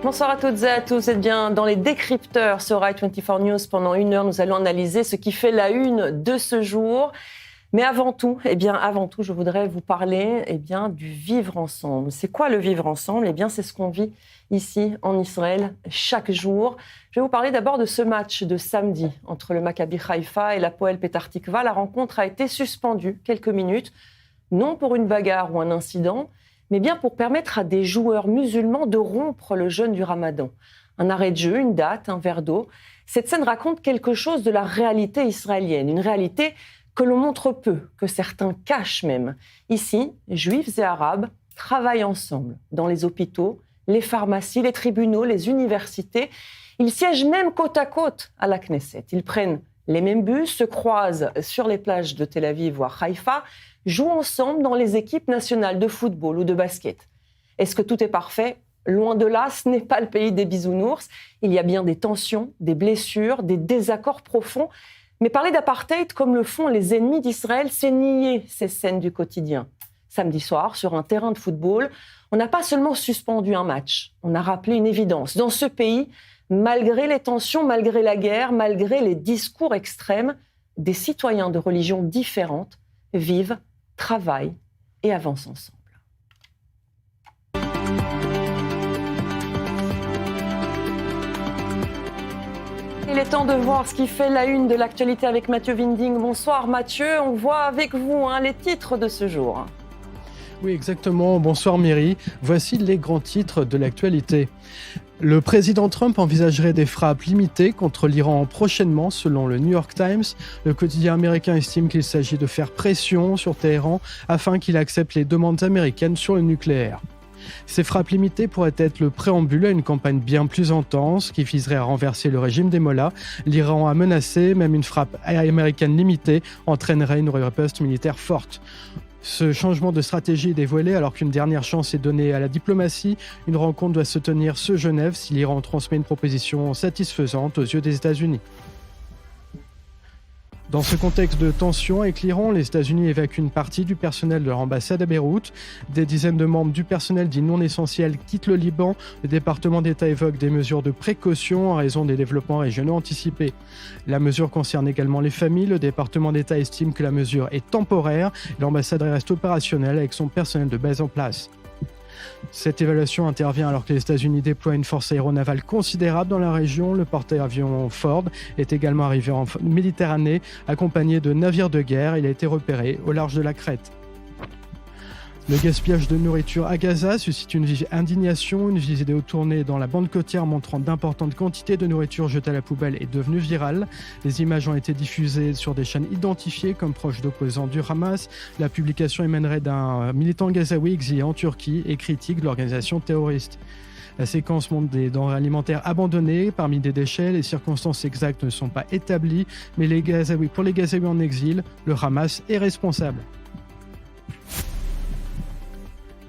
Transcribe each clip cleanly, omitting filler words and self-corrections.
Bonsoir à toutes et à tous. Et bien, dans les décrypteurs sur i24 News, pendant 1 heure, nous allons analyser ce qui fait la une de ce jour. Mais avant tout, je voudrais vous parler du vivre ensemble. C'est quoi le vivre ensemble ? C'est ce qu'on vit ici en Israël chaque jour. Je vais vous parler d'abord de ce match de samedi entre le Maccabi Haïfa et l'Hapoel Petah Tikva. La rencontre a été suspendue quelques minutes, non pour une bagarre ou un incident, mais bien pour permettre à des joueurs musulmans de rompre le jeûne du Ramadan. Un arrêt de jeu, une date, un verre d'eau. Cette scène raconte quelque chose de la réalité israélienne, une réalité que l'on montre peu, que certains cachent même. Ici, juifs et arabes travaillent ensemble dans les hôpitaux, les pharmacies, les tribunaux, les universités. Ils siègent même côte à côte à la Knesset. Ils prennent les mêmes bus, se croisent sur les plages de Tel Aviv ou à Haïfa, jouent ensemble dans les équipes nationales de football ou de basket. Est-ce que tout est parfait ? Loin de là, ce n'est pas le pays des bisounours. Il y a bien des tensions, des blessures, des désaccords profonds. Mais parler d'apartheid comme le font les ennemis d'Israël, c'est nier ces scènes du quotidien. Samedi soir, sur un terrain de football, on n'a pas seulement suspendu un match, on a rappelé une évidence. Dans ce pays, malgré les tensions, malgré la guerre, malgré les discours extrêmes, des citoyens de religions différentes vivent, travaillent et avancent ensemble. Il est temps de voir ce qui fait la une de l'actualité avec Mathieu Winding. Bonsoir Mathieu, on voit avec vous les titres de ce jour. Oui, exactement. Bonsoir Myri. Voici les grands titres de l'actualité. Le président Trump envisagerait des frappes limitées contre l'Iran prochainement, selon le New York Times. Le quotidien américain estime qu'il s'agit de faire pression sur Téhéran afin qu'il accepte les demandes américaines sur le nucléaire. Ces frappes limitées pourraient être le préambule à une campagne bien plus intense qui viserait à renverser le régime des Mollahs. L'Iran a menacé, même une frappe américaine limitée entraînerait une riposte militaire forte. Ce changement de stratégie est dévoilé alors qu'une dernière chance est donnée à la diplomatie. Une rencontre doit se tenir ce Genève si l'Iran transmet une proposition satisfaisante aux yeux des États-Unis. Dans ce contexte de tension avec l'Iran, les États-Unis évacuent une partie du personnel de leur ambassade à Beyrouth. Des dizaines de membres du personnel dit non essentiel quittent le Liban. Le département d'État évoque des mesures de précaution en raison des développements régionaux anticipés. La mesure concerne également les familles. Le département d'État estime que la mesure est temporaire. L'ambassade reste opérationnelle avec son personnel de base en place. Cette évaluation intervient alors que les États-Unis déploient une force aéronavale considérable dans la région. Le porte-avions Ford est également arrivé en Méditerranée, accompagné de navires de guerre. Il a été repéré au large de la Crète. Le gaspillage de nourriture à Gaza suscite une vive indignation. Une vidéo tournée dans la bande côtière montrant d'importantes quantités de nourriture jetée à la poubelle est devenue virale. Les images ont été diffusées sur des chaînes identifiées comme proches d'opposants du Hamas. La publication émanerait d'un militant gazaoui exilé en Turquie et critique de l'organisation terroriste. La séquence montre des denrées alimentaires abandonnées parmi des déchets. Les circonstances exactes ne sont pas établies, mais pour les Gazaouis en exil, le Hamas est responsable.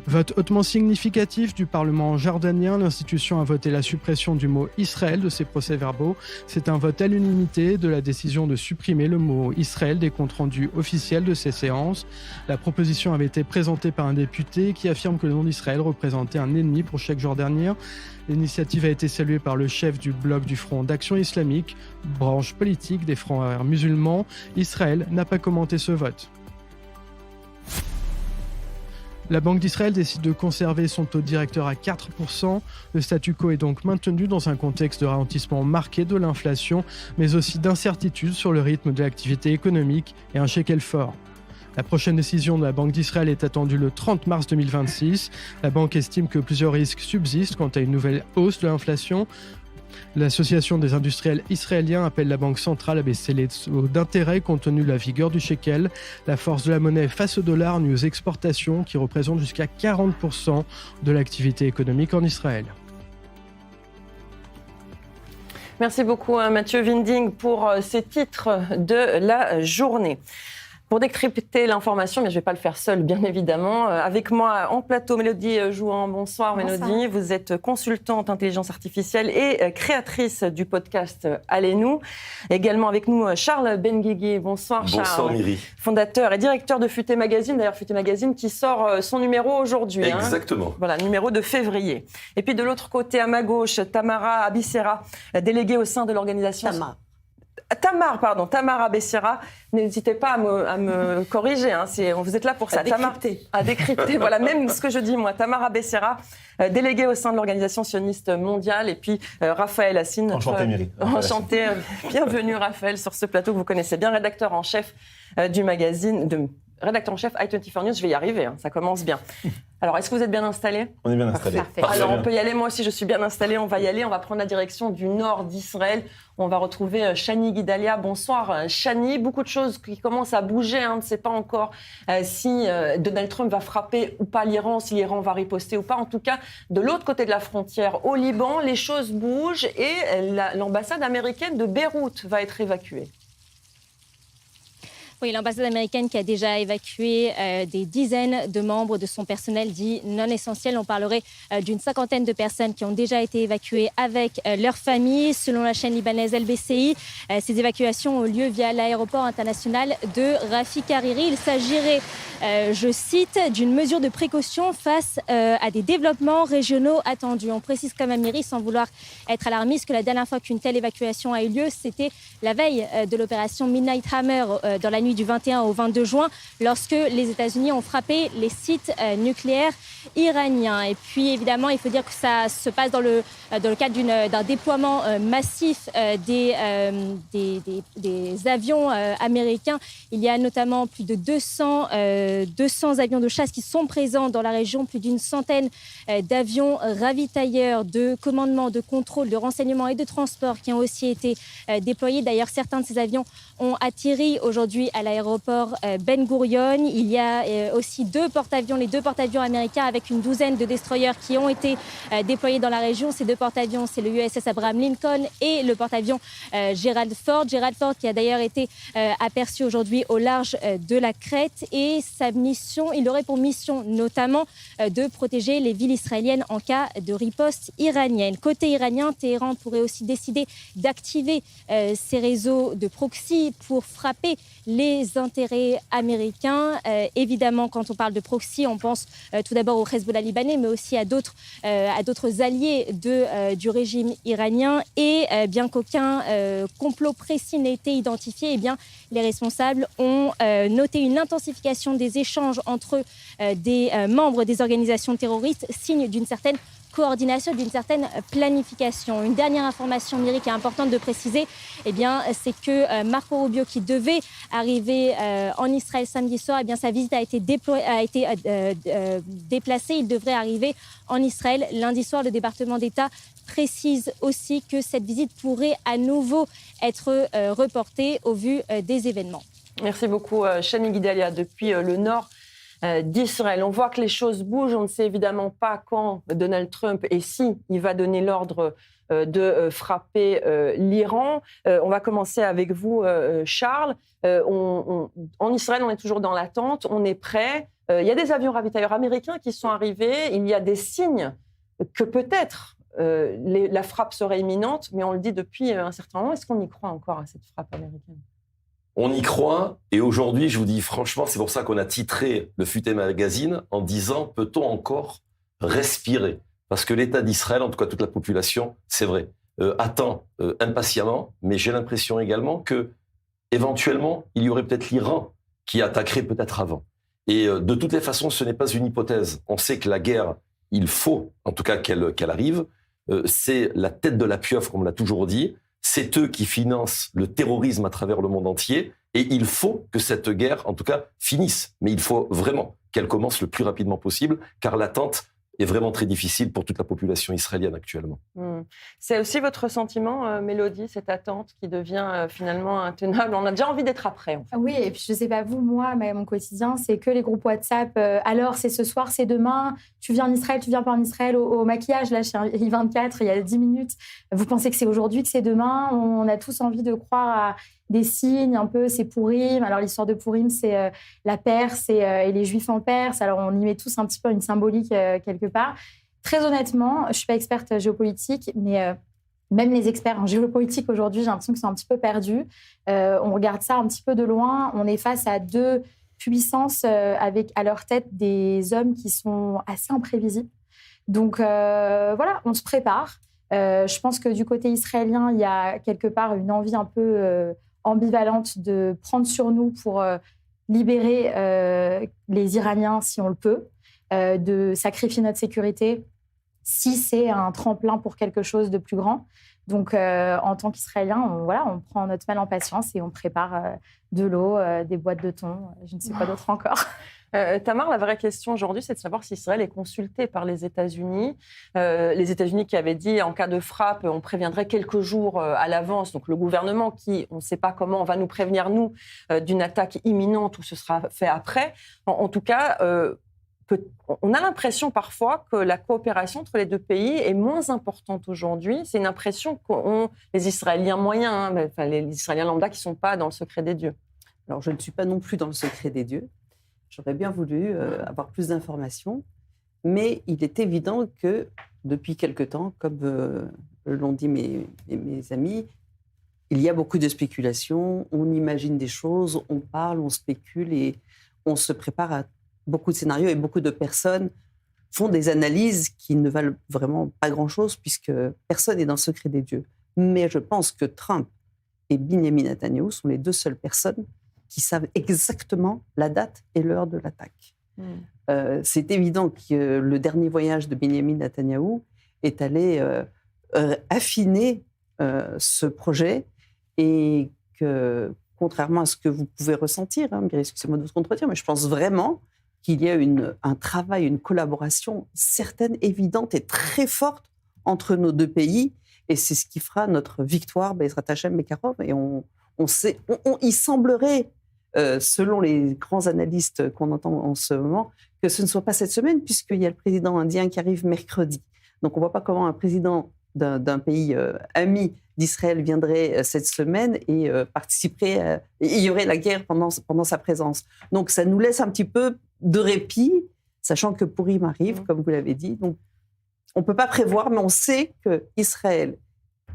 Vote hautement significatif du Parlement jordanien. L'institution a voté la suppression du mot Israël de ses procès-verbaux. C'est un vote à l'unanimité de la décision de supprimer le mot Israël des comptes rendus officiels de ces séances. La proposition avait été présentée par un député qui affirme que le nom d'Israël représentait un ennemi pour chaque Jordanien. L'initiative a été saluée par le chef du bloc du Front d'Action Islamique, branche politique des Frères musulmans. Israël n'a pas commenté ce vote. La Banque d'Israël décide de conserver son taux directeur à 4%. Le statu quo est donc maintenu dans un contexte de ralentissement marqué de l'inflation, mais aussi d'incertitude sur le rythme de l'activité économique et un shekel fort. La prochaine décision de la Banque d'Israël est attendue le 30 mars 2026. La banque estime que plusieurs risques subsistent quant à une nouvelle hausse de l'inflation. L'Association des industriels israéliens appelle la Banque centrale à baisser les taux d'intérêt compte tenu de la vigueur du shekel. La force de la monnaie face au dollar nuit aux exportations qui représentent jusqu'à 40% de l'activité économique en Israël. Merci beaucoup Mathieu Winding pour ces titres de la journée. Pour décrypter l'information, mais je ne vais pas le faire seule, bien évidemment. Avec moi en plateau, Mélodie Jouan. Bonsoir, Mélodie. Vous êtes consultante intelligence artificielle et créatrice du podcast Allez-nous. Également avec nous, Charles Benguigui. Bonsoir, Charles. Bonsoir, Myri. Fondateur et directeur de Futé Magazine. D'ailleurs, Futé Magazine qui sort son numéro aujourd'hui. Exactement. Voilà, numéro de février. Et puis de l'autre côté, à ma gauche, Tamara Abissera, déléguée au sein de l'organisation... Tamara Abissera. N'hésitez pas à me corriger, vous êtes là pour ça. À décrypter. Voilà, même ce que je dis, moi. Tamara Abissera, déléguée au sein de l'organisation sioniste mondiale. Et puis, Raphaël Hassine. Enchanté, Myri. Enchanté. Bienvenue, Raphaël, sur ce plateau que vous connaissez bien, rédacteur en chef du magazine, rédacteur en chef i24 News. Je vais y arriver, ça commence bien. Alors, est-ce que vous êtes bien installé ? On est bien installé. Alors, on peut y aller. Moi aussi, je suis bien installée. On va y aller. On va prendre la direction du nord d'Israël. On va retrouver Shani Guidalia. Bonsoir, Shani. Beaucoup de choses qui commencent à bouger. On ne sait pas encore si Donald Trump va frapper ou pas l'Iran, si l'Iran va riposter ou pas. En tout cas, de l'autre côté de la frontière, au Liban, les choses bougent et l'ambassade américaine de Beyrouth va être évacuée. Oui, l'ambassade américaine qui a déjà évacué des dizaines de membres de son personnel dit non essentiel. On parlerait d'une cinquantaine de personnes qui ont déjà été évacuées avec leurs familles. Selon la chaîne libanaise LBCI, ces évacuations ont lieu via l'aéroport international de Rafik Hariri. Il s'agirait, je cite, d'une mesure de précaution face à des développements régionaux attendus. On précise quand même, Myri, sans vouloir être alarmiste, que la dernière fois qu'une telle évacuation a eu lieu, c'était la veille de l'opération Midnight Hammer dans la nuit du 21 au 22 juin, lorsque les États-Unis ont frappé les sites nucléaires iraniens. Et puis, évidemment, il faut dire que ça se passe dans le cadre d'un déploiement massif des avions américains. Il y a notamment plus de 200 avions de chasse qui sont présents dans la région, plus d'une centaine d'avions ravitailleurs, de commandement, de contrôle, de renseignement et de transport qui ont aussi été déployés. D'ailleurs, certains de ces avions ont atterri aujourd'hui à l'aéroport Ben Gurion. Il y a aussi les deux porte-avions américains avec une douzaine de destroyers qui ont été déployés dans la région. Ces deux porte-avions, c'est le USS Abraham Lincoln et le porte-avions Gerald Ford. Gerald Ford qui a d'ailleurs été aperçu aujourd'hui au large de la Crète. Et il aurait pour mission notamment de protéger les villes israéliennes en cas de riposte iranienne. Côté iranien, Téhéran pourrait aussi décider d'activer ses réseaux de proxy pour frapper les intérêts américains. Évidemment, quand on parle de proxy, on pense tout d'abord au Hezbollah libanais, mais aussi à d'autres alliés du régime iranien. Et bien qu'aucun complot précis n'ait été identifié, les responsables ont noté une intensification des échanges entre des membres des organisations terroristes, signe d'une certaine coordination, d'une certaine planification. Une dernière information, Myri, qui est importante de préciser, c'est que Marco Rubio, qui devait arriver en Israël samedi soir, sa visite a été déplacée. Il devrait arriver en Israël lundi soir. Le département d'État précise aussi que cette visite pourrait à nouveau être reportée au vu des événements. Merci beaucoup, Shani Guidalia, depuis le nord d'Israël. On voit que les choses bougent. On ne sait évidemment pas quand Donald Trump et si il va donner l'ordre de frapper l'Iran. On va commencer avec vous, Charles. En Israël, on est toujours dans l'attente. On est prêt. Il y a des avions ravitailleurs américains qui sont arrivés. Il y a des signes que peut-être la frappe serait imminente, mais on le dit depuis un certain moment. Est-ce qu'on y croit encore à cette frappe américaine ? On y croit, et aujourd'hui, je vous dis franchement, c'est pour ça qu'on a titré le Futé Magazine en disant « Peut-on encore respirer ?» Parce que l'État d'Israël, en tout cas toute la population, c'est vrai, attend impatiemment, mais j'ai l'impression également que éventuellement, il y aurait peut-être l'Iran qui attaquerait peut-être avant. Et de toutes les façons, ce n'est pas une hypothèse. On sait que la guerre, il faut en tout cas qu'elle arrive. C'est la tête de la pieuvre, comme on l'a toujours dit. C'est eux qui financent le terrorisme à travers le monde entier. Et il faut que cette guerre, en tout cas, finisse. Mais il faut vraiment qu'elle commence le plus rapidement possible, car l'attente est vraiment très difficile pour toute la population israélienne actuellement. C'est aussi votre sentiment, Mélodie, cette attente qui devient finalement intenable. On a déjà envie d'être après. En fait. Oui, et puis je ne sais pas vous, moi, mais mon quotidien, c'est que les groupes WhatsApp. Alors, c'est ce soir, c'est demain. Tu viens en Israël, tu viens pas en Israël au maquillage. Là, chez I24, il y a 10 minutes. Vous pensez que c'est aujourd'hui, que c'est demain. On a tous envie de croire à des signes, un peu, c'est Pourim. Alors, l'histoire de Pourim, c'est la Perse et les Juifs en Perse. Alors, on y met tous un petit peu une symbolique quelque part. Très honnêtement, je ne suis pas experte géopolitique, mais même les experts en géopolitique aujourd'hui, j'ai l'impression qu'ils sont un petit peu perdus. On regarde ça un petit peu de loin. On est face à deux puissances avec à leur tête des hommes qui sont assez imprévisibles. Donc voilà, on se prépare. Je pense que du côté israélien, il y a quelque part une envie un peu ambivalente de prendre sur nous pour libérer les Iraniens si on le peut, de sacrifier notre sécurité si c'est un tremplin pour quelque chose de plus grand. Donc, en tant qu'Israélien, on prend notre mal en patience et on prépare de l'eau, des boîtes de thon, je ne sais pas d'autre encore. Tamar, la vraie question aujourd'hui, c'est de savoir si Israël est consulté par les États-Unis. Les États-Unis qui avaient dit en cas de frappe, on préviendrait quelques jours à l'avance. Donc le gouvernement qui, on ne sait pas comment, va nous prévenir, nous, d'une attaque imminente ou ce sera fait après. En tout cas, on a l'impression parfois que la coopération entre les deux pays est moins importante aujourd'hui. C'est une impression qu'ont les Israéliens moyens, les Israéliens lambda qui ne sont pas dans le secret des dieux. Alors, je ne suis pas non plus dans le secret des dieux. J'aurais bien voulu avoir plus d'informations. Mais il est évident que depuis quelque temps, comme l'ont dit mes amis, il y a beaucoup de spéculations. On imagine des choses, on parle, on spécule et on se prépare à beaucoup de scénarios et beaucoup de personnes font des analyses qui ne valent vraiment pas grand-chose puisque personne n'est dans le secret des dieux. Mais je pense que Trump et Benjamin Netanyahu sont les deux seules personnes qui savent exactement la date et l'heure de l'attaque. C'est évident que le dernier voyage de Benjamin Netanyahu est allé affiner ce projet et que, contrairement à ce que vous pouvez ressentir, excusez-moi de vous contredire, mais je pense vraiment qu'il y a un travail, une collaboration certaine, évidente et très forte entre nos deux pays. Et c'est ce qui fera notre victoire, Bezrat Hashem Bekarov. Et il semblerait, selon les grands analystes qu'on entend en ce moment, que ce ne soit pas cette semaine, puisqu'il y a le président indien qui arrive mercredi. Donc on ne voit pas comment un président d'un pays ami d'Israël viendrait cette semaine et participerait. Il y aurait la guerre pendant sa présence. Donc ça nous laisse un petit peu de répit, sachant que Pourim arrive, comme vous l'avez dit. Donc on ne peut pas prévoir, mais on sait qu'Israël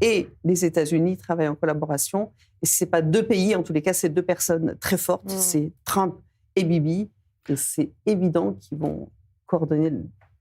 et les États-Unis travaillent en collaboration. Et ce n'est pas deux pays, en tous les cas, c'est deux personnes très fortes. C'est Trump et Bibi. Et c'est évident qu'ils vont coordonner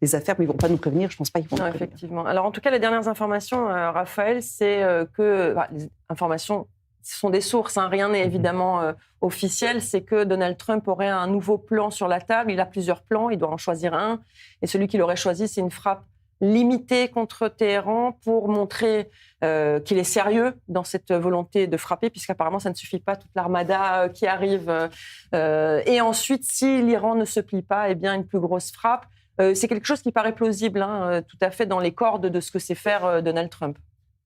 les affaires, mais ils ne vont pas nous prévenir. Je ne pense pas qu'ils vont nous prévenir. Effectivement. Alors, en tout cas, les dernières informations, Raphaël, c'est que les informations, ce sont des sources, rien n'est évidemment officiel. C'est que Donald Trump aurait un nouveau plan sur la table. Il a plusieurs plans, il doit en choisir un. Et celui qu'il aurait choisi, c'est une frappe limitée contre Téhéran pour montrer qu'il est sérieux dans cette volonté de frapper, puisqu'apparemment, ça ne suffit pas, toute l'armada qui arrive. Et ensuite, si l'Iran ne se plie pas, eh bien, une plus grosse frappe. C'est quelque chose qui paraît plausible, tout à fait dans les cordes de ce que sait faire Donald Trump.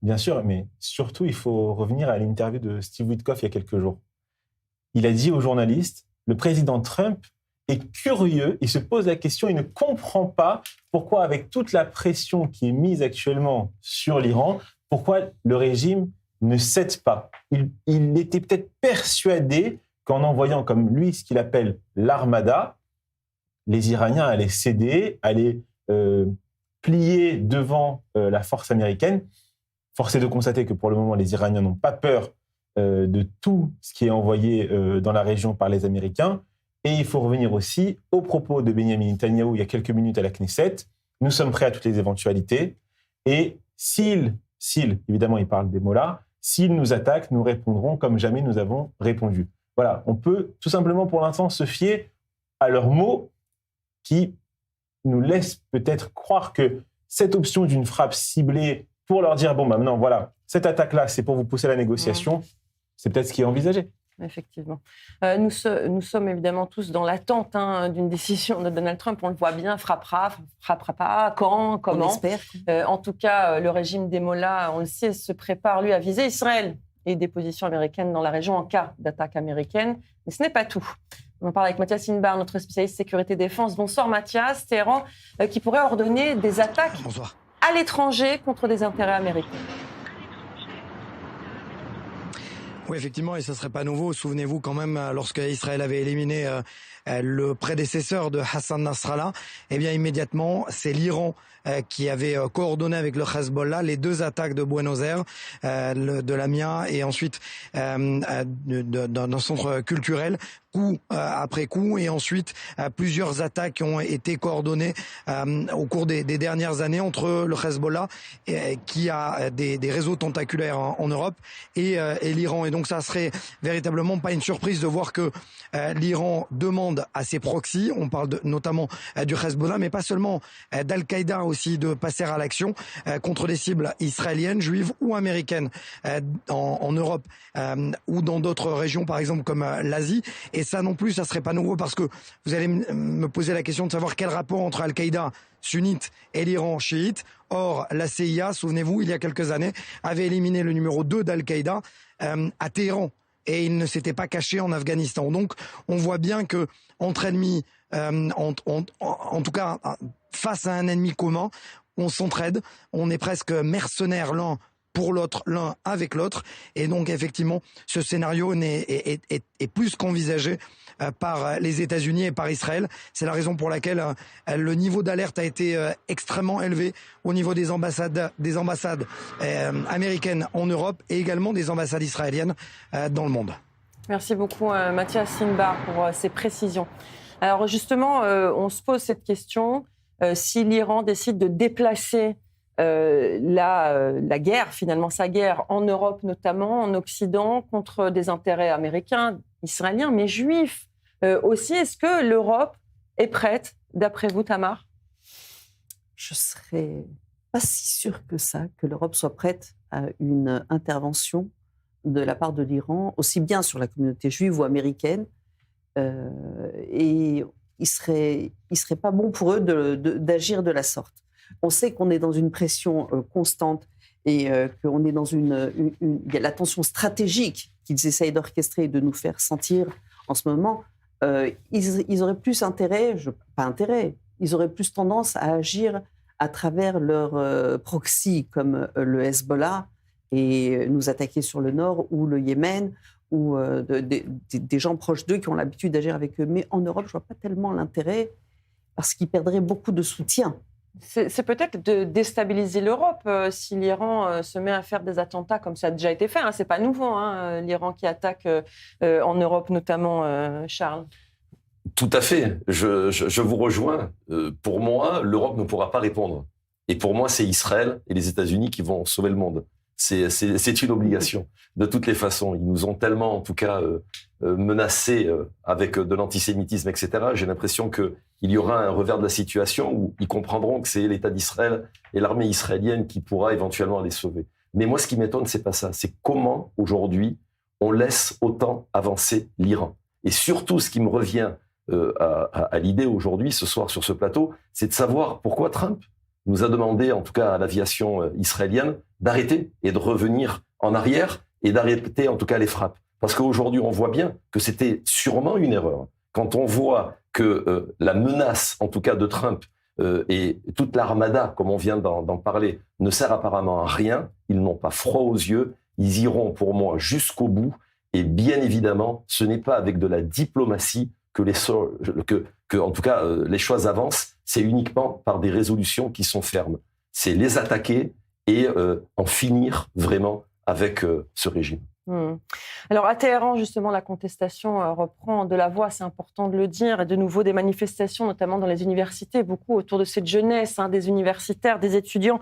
Bien sûr, mais surtout, il faut revenir à l'interview de Steve Witkoff il y a quelques jours. Il a dit aux journalistes, le président Trump est curieux, il se pose la question, il ne comprend pas pourquoi, avec toute la pression qui est mise actuellement sur l'Iran, pourquoi le régime ne cède pas. Il était peut-être persuadé qu'en envoyant, comme lui, ce qu'il appelle l'armada, les Iraniens allaient céder, allaient plier devant la force américaine. Force est de constater que pour le moment, les Iraniens n'ont pas peur de tout ce qui est envoyé dans la région par les Américains. Et il faut revenir aussi aux propos de Benjamin Netanyahou il y a quelques minutes à la Knesset. Nous sommes prêts à toutes les éventualités. Et s'ils, évidemment, il parle des mots-là, s'ils nous attaquent, nous répondrons comme jamais nous avons répondu. Voilà, on peut tout simplement pour l'instant se fier à leurs mots qui nous laissent peut-être croire que cette option d'une frappe ciblée pour leur dire, bon, maintenant, voilà, cette attaque-là, c'est pour vous pousser à la négociation, c'est peut-être ce qui est envisagé. Effectivement. Nous sommes évidemment tous dans l'attente d'une décision de Donald Trump. On le voit bien, frappera pas, quand, comment. On espère. En tout cas, le régime des Mollahs, on le sait, se prépare, lui, à viser Israël et des positions américaines dans la région en cas d'attaque américaine. Mais ce n'est pas tout. On en parle avec Mathias Inbar, notre spécialiste sécurité-défense. Bonsoir Mathias. Téhéran qui pourrait ordonner des attaques à l'étranger contre des intérêts américains. Oui, effectivement, et ce ne serait pas nouveau. Souvenez-vous quand même, lorsque Israël avait éliminé le prédécesseur de Hassan Nasrallah, eh bien immédiatement, c'est l'Iran qui avait coordonné avec le Hezbollah les 2 attaques de Buenos Aires, de Lamia et ensuite d'un centre culturel, coup après coup, et ensuite plusieurs attaques qui ont été coordonnées au cours des dernières années entre le Hezbollah qui a des réseaux tentaculaires en Europe et l'Iran. Et donc ça serait véritablement pas une surprise de voir que l'Iran demande à ses proxys, on parle notamment du Hezbollah, mais pas seulement d'Al-Qaïda aussi, de passer à l'action contre des cibles israéliennes, juives ou américaines en Europe ou dans d'autres régions, par exemple comme l'Asie. Et ça non plus, ça serait pas nouveau parce que vous allez me poser la question de savoir quel rapport entre Al-Qaïda sunnite et l'Iran chiite. Or, la CIA, souvenez-vous, il y a quelques années, avait éliminé le numéro 2 d'Al-Qaïda à Téhéran. Et il ne s'était pas caché en Afghanistan. Donc, on voit bien que entre ennemis, en tout cas face à un ennemi commun, on s'entraide, on est presque mercenaires l'un pour l'autre, l'un avec l'autre. Et donc, effectivement, ce scénario est plus qu'envisagé par les États-Unis et par Israël. C'est la raison pour laquelle le niveau d'alerte a été extrêmement élevé au niveau des ambassades américaines en Europe et également des ambassades israéliennes dans le monde. Merci beaucoup Mathias Inbar pour ces précisions. Alors justement, on se pose cette question, si l'Iran décide de déplacer la guerre, finalement sa guerre en Europe notamment, en Occident, contre des intérêts américains, israéliens, mais juifs aussi. Est-ce que l'Europe est prête, d'après vous, Tamar ? Je ne serais pas si sûre que ça, que l'Europe soit prête à une intervention de la part de l'Iran, aussi bien sur la communauté juive ou américaine. Et il serait pas bon pour eux d'agir de la sorte. On sait qu'on est dans une pression constante et qu'on est dans il y a la tension stratégique qu'ils essayent d'orchestrer et de nous faire sentir en ce moment. Ils auraient plus ils auraient plus tendance à agir à travers leurs proxys comme le Hezbollah et nous attaquer sur le nord ou le Yémen ou des gens proches d'eux qui ont l'habitude d'agir avec eux. Mais en Europe, je ne vois pas tellement l'intérêt parce qu'ils perdraient beaucoup de soutien. C'est peut-être de déstabiliser l'Europe si l'Iran se met à faire des attentats comme ça a déjà été fait. Ce n'est pas nouveau, l'Iran qui attaque en Europe notamment, Charles. Tout à fait. Je vous rejoins. Pour moi, l'Europe ne pourra pas répondre. Et pour moi, c'est Israël et les États-Unis qui vont sauver le monde. C'est une obligation. De toutes les façons, ils nous ont tellement, en tout cas, menacés avec de l'antisémitisme, etc. J'ai l'impression qu'il y aura un revers de la situation où ils comprendront que c'est l'État d'Israël et l'armée israélienne qui pourra éventuellement les sauver. Mais moi, ce qui m'étonne, c'est pas ça. C'est comment, aujourd'hui, on laisse autant avancer l'Iran. Et surtout, ce qui me revient à l'idée aujourd'hui, ce soir, sur ce plateau, c'est de savoir pourquoi Trump nous a demandé, en tout cas à l'aviation israélienne, d'arrêter et de revenir en arrière et d'arrêter en tout cas les frappes. Parce qu'aujourd'hui, on voit bien que c'était sûrement une erreur. Quand on voit que la menace, en tout cas de Trump, et toute l'armada, comme on vient d'en parler, ne sert apparemment à rien, ils n'ont pas froid aux yeux, ils iront pour moi jusqu'au bout. Et bien évidemment, ce n'est pas avec de la diplomatie que en tout cas, les choses avancent, c'est uniquement par des résolutions qui sont fermes. C'est les attaquer et en finir vraiment avec ce régime. Alors à Téhéran, justement, la contestation reprend de la voix, c'est important de le dire, et de nouveau des manifestations, notamment dans les universités, beaucoup autour de cette jeunesse, des universitaires, des étudiants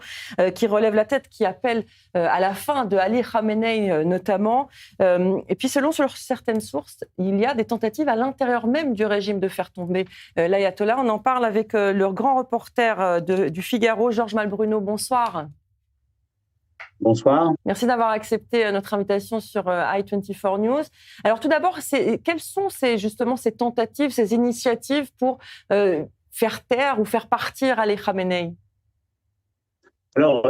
qui relèvent la tête, qui appellent à la fin de Ali Khamenei notamment. Et puis selon certaines sources, il y a des tentatives à l'intérieur même du régime de faire tomber l'ayatollah. On en parle avec le grand reporter du Figaro, Georges Malbruno. Bonsoir. Bonsoir. Merci d'avoir accepté notre invitation sur i24 News. Alors tout d'abord, quelles sont justement ces tentatives, ces initiatives pour faire taire ou faire partir Ali Khamenei? Alors,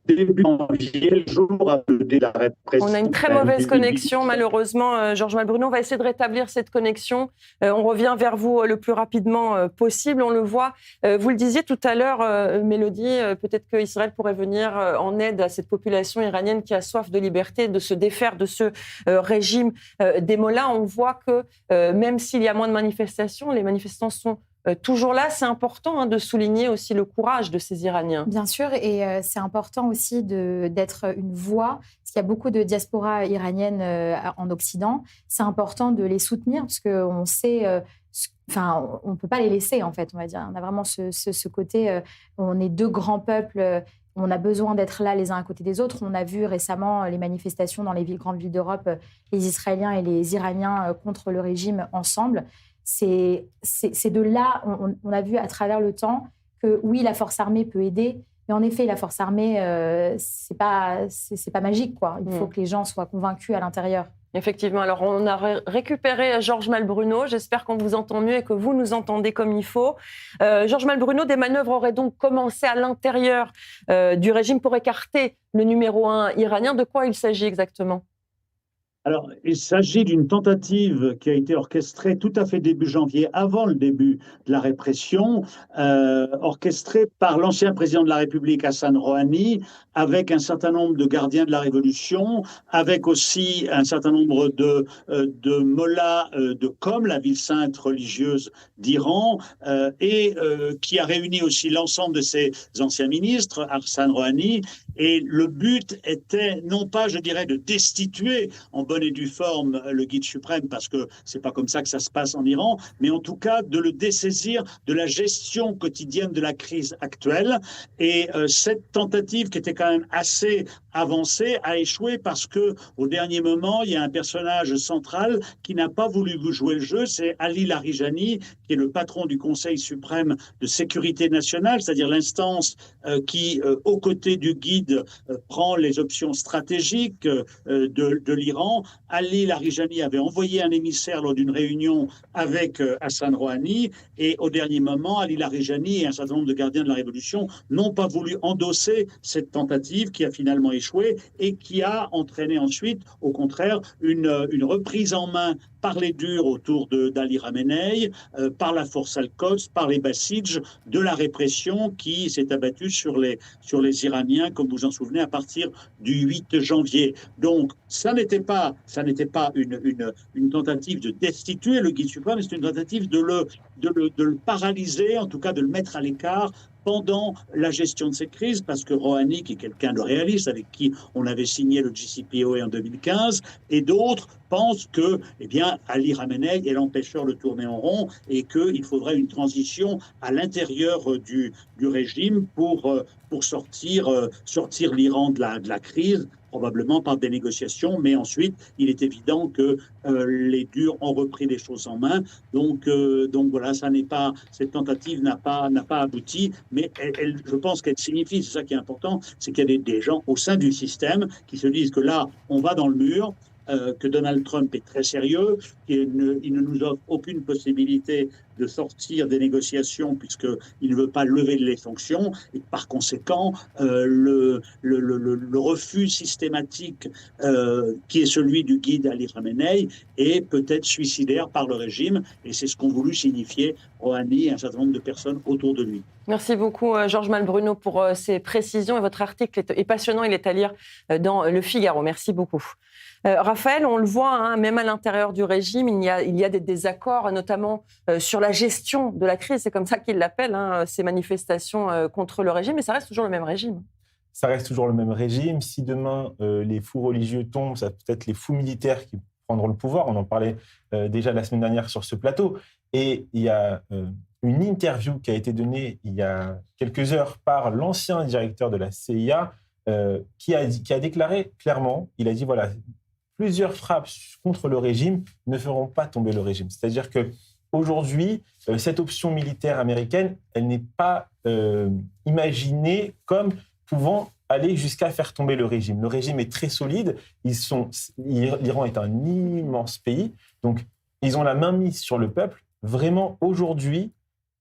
début janvier, le jour de la répression. On a une très mauvaise connexion, malheureusement, Georges Malbruno. On va essayer de rétablir cette connexion. On revient vers vous le plus rapidement possible. On le voit. Vous le disiez tout à l'heure, Mélodie, peut-être qu'Israël pourrait venir en aide à cette population iranienne qui a soif de liberté, de se défaire de ce régime des mollahs. On voit que même s'il y a moins de manifestations, les manifestants sont toujours là. C'est important de souligner aussi le courage de ces Iraniens. Bien sûr, et c'est important aussi d'être une voix, parce qu'il y a beaucoup de diaspora iranienne en Occident. C'est important de les soutenir, parce qu'on sait... on ne peut pas les laisser, en fait, on va dire. On a vraiment ce côté... on est deux grands peuples... On a besoin d'être là les uns à côté des autres. On a vu récemment les manifestations dans les grandes villes d'Europe, les Israéliens et les Iraniens contre le régime ensemble. C'est de là, on a vu à travers le temps que oui, la force armée peut aider, mais en effet, la force armée, c'est pas magique, quoi. Il faut que les gens soient convaincus à l'intérieur. Effectivement. Alors, on a récupéré Georges Malbruno. J'espère qu'on vous entend mieux et que vous nous entendez comme il faut. Georges Malbruno, des manœuvres auraient donc commencé à l'intérieur du régime pour écarter le numéro 1 iranien. De quoi il s'agit exactement ? Alors, il s'agit d'une tentative qui a été orchestrée tout à fait début janvier, avant le début de la répression, orchestrée par l'ancien président de la République, Hassan Rouhani, avec un certain nombre de gardiens de la Révolution, avec aussi un certain nombre de mollahs de Qom, la ville sainte religieuse d'Iran, et qui a réuni aussi l'ensemble de ses anciens ministres, Hassan Rouhani. Et le but était non pas, je dirais, de destituer en bonne et due forme le guide suprême, parce que c'est pas comme ça que ça se passe en Iran, mais en tout cas de le dessaisir de la gestion quotidienne de la crise actuelle. Et cette tentative, qui était quand même assez avancée, a échoué parce que au dernier moment, il y a un personnage central qui n'a pas voulu jouer le jeu, c'est Ali Larijani, qui est le patron du Conseil suprême de sécurité nationale, c'est-à-dire l'instance qui, aux côtés du guide, prend les options stratégiques de l'Iran. Ali Larijani avait envoyé un émissaire lors d'une réunion avec Hassan Rouhani, et au dernier moment, Ali Larijani et un certain nombre de gardiens de la Révolution n'ont pas voulu endosser cette tentative qui a finalement échoué et qui a entraîné ensuite, au contraire, une reprise en main par les durs autour d'Ali Khamenei, par la force Al-Quds, par les Bassidj, de la répression qui s'est abattue sur les Iraniens, comme vous en souvenez, à partir du 8 janvier. Donc, ça n'était pas une tentative de destituer le guide suprême, mais c'est une tentative de le paralyser, en tout cas de le mettre à l'écart pendant la gestion de cette crise, parce que Rouhani, qui est quelqu'un de réaliste, avec qui on avait signé le JCPOA en 2015, et d'autres pensent que, Ali Khamenei est l'empêcheur de tourner en rond et qu'il faudrait une transition à l'intérieur du régime pour sortir l'Iran de la crise, probablement par des négociations, mais ensuite, il est évident que les durs ont repris les choses en main. Donc voilà, cette tentative n'a pas abouti, mais je pense qu'elle signifie, c'est ça qui est important, c'est qu'il y a des gens au sein du système qui se disent que là, on va dans le mur, que Donald Trump est très sérieux, qu'il ne nous offre aucune possibilité de sortir des négociations puisqu'il ne veut pas lever les sanctions, et par conséquent, le refus systématique qui est celui du guide Ali Khamenei est peut-être suicidaire par le régime, et c'est ce qu'ont voulu signifier Rouhani et un certain nombre de personnes autour de lui. Merci beaucoup, Georges Malbruno, pour ces précisions. Et votre article est passionnant, il est à lire dans Le Figaro. Merci beaucoup. Raphaël, on le voit, même à l'intérieur du régime, il y a des désaccords, notamment sur la gestion de la crise. C'est comme ça qu'ils l'appellent, ces manifestations contre le régime. Mais ça reste toujours le même régime. Ça reste toujours le même régime. Si demain, les fous religieux tombent, ça peut être les fous militaires qui prendront le pouvoir. On en parlait déjà la semaine dernière sur ce plateau. Et il y a une interview qui a été donnée il y a quelques heures par l'ancien directeur de la CIA qui a déclaré clairement, il a dit voilà, plusieurs frappes contre le régime ne feront pas tomber le régime. C'est-à-dire que aujourd'hui, cette option militaire américaine, elle n'est pas imaginée comme pouvant aller jusqu'à faire tomber le régime. Le régime est très solide. L'Iran est un immense pays. Donc, ils ont la main mise sur le peuple. Vraiment, aujourd'hui,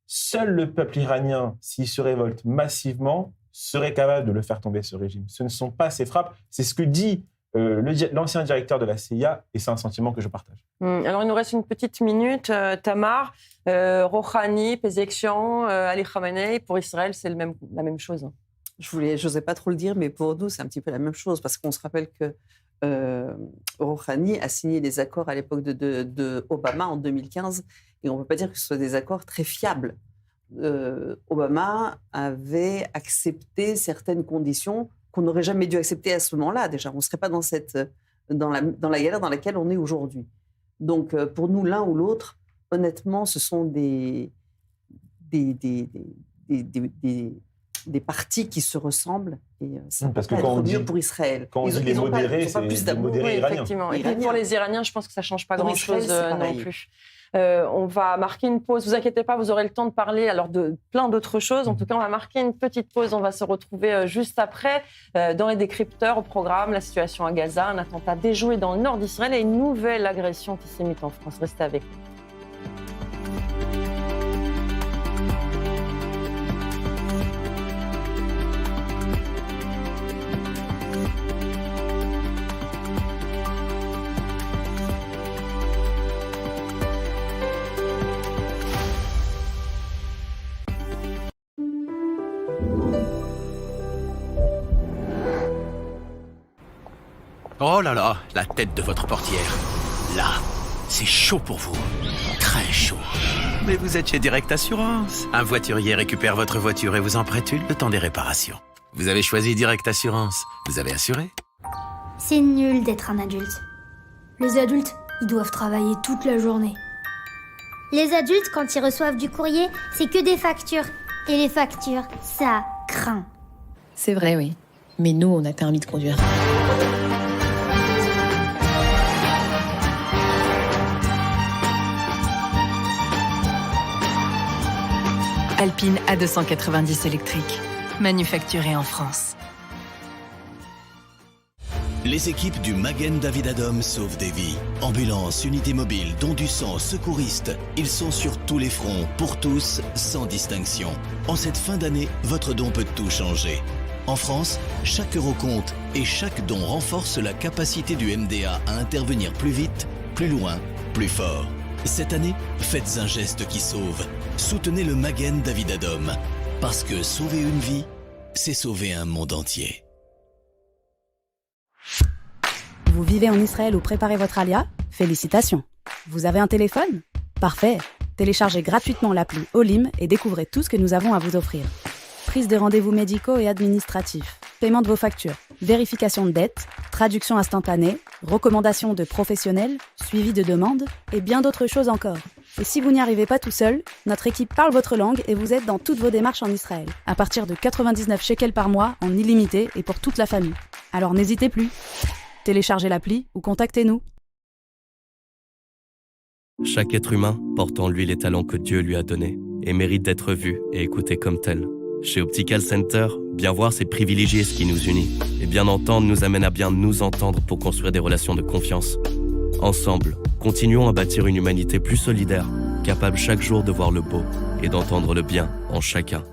seul le peuple iranien, s'il se révolte massivement, serait capable de le faire tomber, ce régime. Ce ne sont pas ces frappes. C'est ce que dit l'ancien directeur de la CIA, et c'est un sentiment que je partage. Alors, il nous reste une petite minute. Tamar, Rouhani, Pezeshkian, Ali Khamenei, pour Israël, c'est la même chose. Je n'osais pas trop le dire, mais pour nous, c'est un petit peu la même chose, parce qu'on se rappelle que Rouhani a signé les accords à l'époque de Obama en 2015, et on ne peut pas dire que ce soit des accords très fiables. Obama avait accepté certaines conditions qu'on n'aurait jamais dû accepter à ce moment-là. Déjà, on ne serait pas dans la galère dans laquelle on est aujourd'hui. Donc, pour nous, l'un ou l'autre, honnêtement, ce sont des partis qui se ressemblent. Et ça parce que peut quand être on dit mieux pour Israël. Quand on dit les modérés, c'est les modérés iraniens. Effectivement. Et puis pour les Iraniens, je pense que ça ne change pas Pour grand-chose Israël, non plus. On va marquer une pause. Vous inquiétez pas, vous aurez le temps de parler alors de plein d'autres choses. En tout cas, on va marquer une petite pause. On va se retrouver juste après dans les décrypteurs au programme. La situation à Gaza, un attentat déjoué dans le nord d'Israël et une nouvelle agression antisémite en France. Restez avec nous. Oh là là, la tête de votre portière. Là, c'est chaud pour vous. Très chaud. Mais vous êtes chez Direct Assurance. Un voiturier récupère votre voiture et vous en prête une le temps des réparations. Vous avez choisi Direct Assurance. Vous avez assuré. C'est nul d'être un adulte. Les adultes, ils doivent travailler toute la journée. Les adultes, quand ils reçoivent du courrier, c'est que des factures. Et les factures, ça craint. C'est vrai, oui. Mais nous, on a permis de conduire. Alpine A290 électrique, manufacturée en France. Les équipes du Magen David Adom sauvent des vies. Ambulance, unité mobile, dons du sang, secouristes. Ils sont sur tous les fronts, pour tous, sans distinction. En cette fin d'année, votre don peut tout changer. En France, chaque euro compte et chaque don renforce la capacité du MDA à intervenir plus vite, plus loin, plus fort. Cette année, faites un geste qui sauve. Soutenez le Magen David Adom. Parce que sauver une vie, c'est sauver un monde entier. Vous vivez en Israël ou préparez votre alia ? Félicitations. Vous avez un téléphone ? Parfait. Téléchargez gratuitement l'appli Olim et découvrez tout ce que nous avons à vous offrir. Prise de rendez-vous médicaux et administratifs, paiement de vos factures, vérification de dettes, traduction instantanée, recommandations de professionnels, suivi de demandes et bien d'autres choses encore. Et si vous n'y arrivez pas tout seul, notre équipe parle votre langue et vous aide dans toutes vos démarches en Israël, à partir de 99 shekels par mois en illimité et pour toute la famille. Alors n'hésitez plus. Téléchargez l'appli ou contactez-nous. Chaque être humain porte en lui les talents que Dieu lui a donnés et mérite d'être vu et écouté comme tel. Chez Optical Center, bien voir, c'est privilégier ce qui nous unit. Et bien entendre nous amène à bien nous entendre pour construire des relations de confiance. Ensemble, continuons à bâtir une humanité plus solidaire, capable chaque jour de voir le beau et d'entendre le bien en chacun.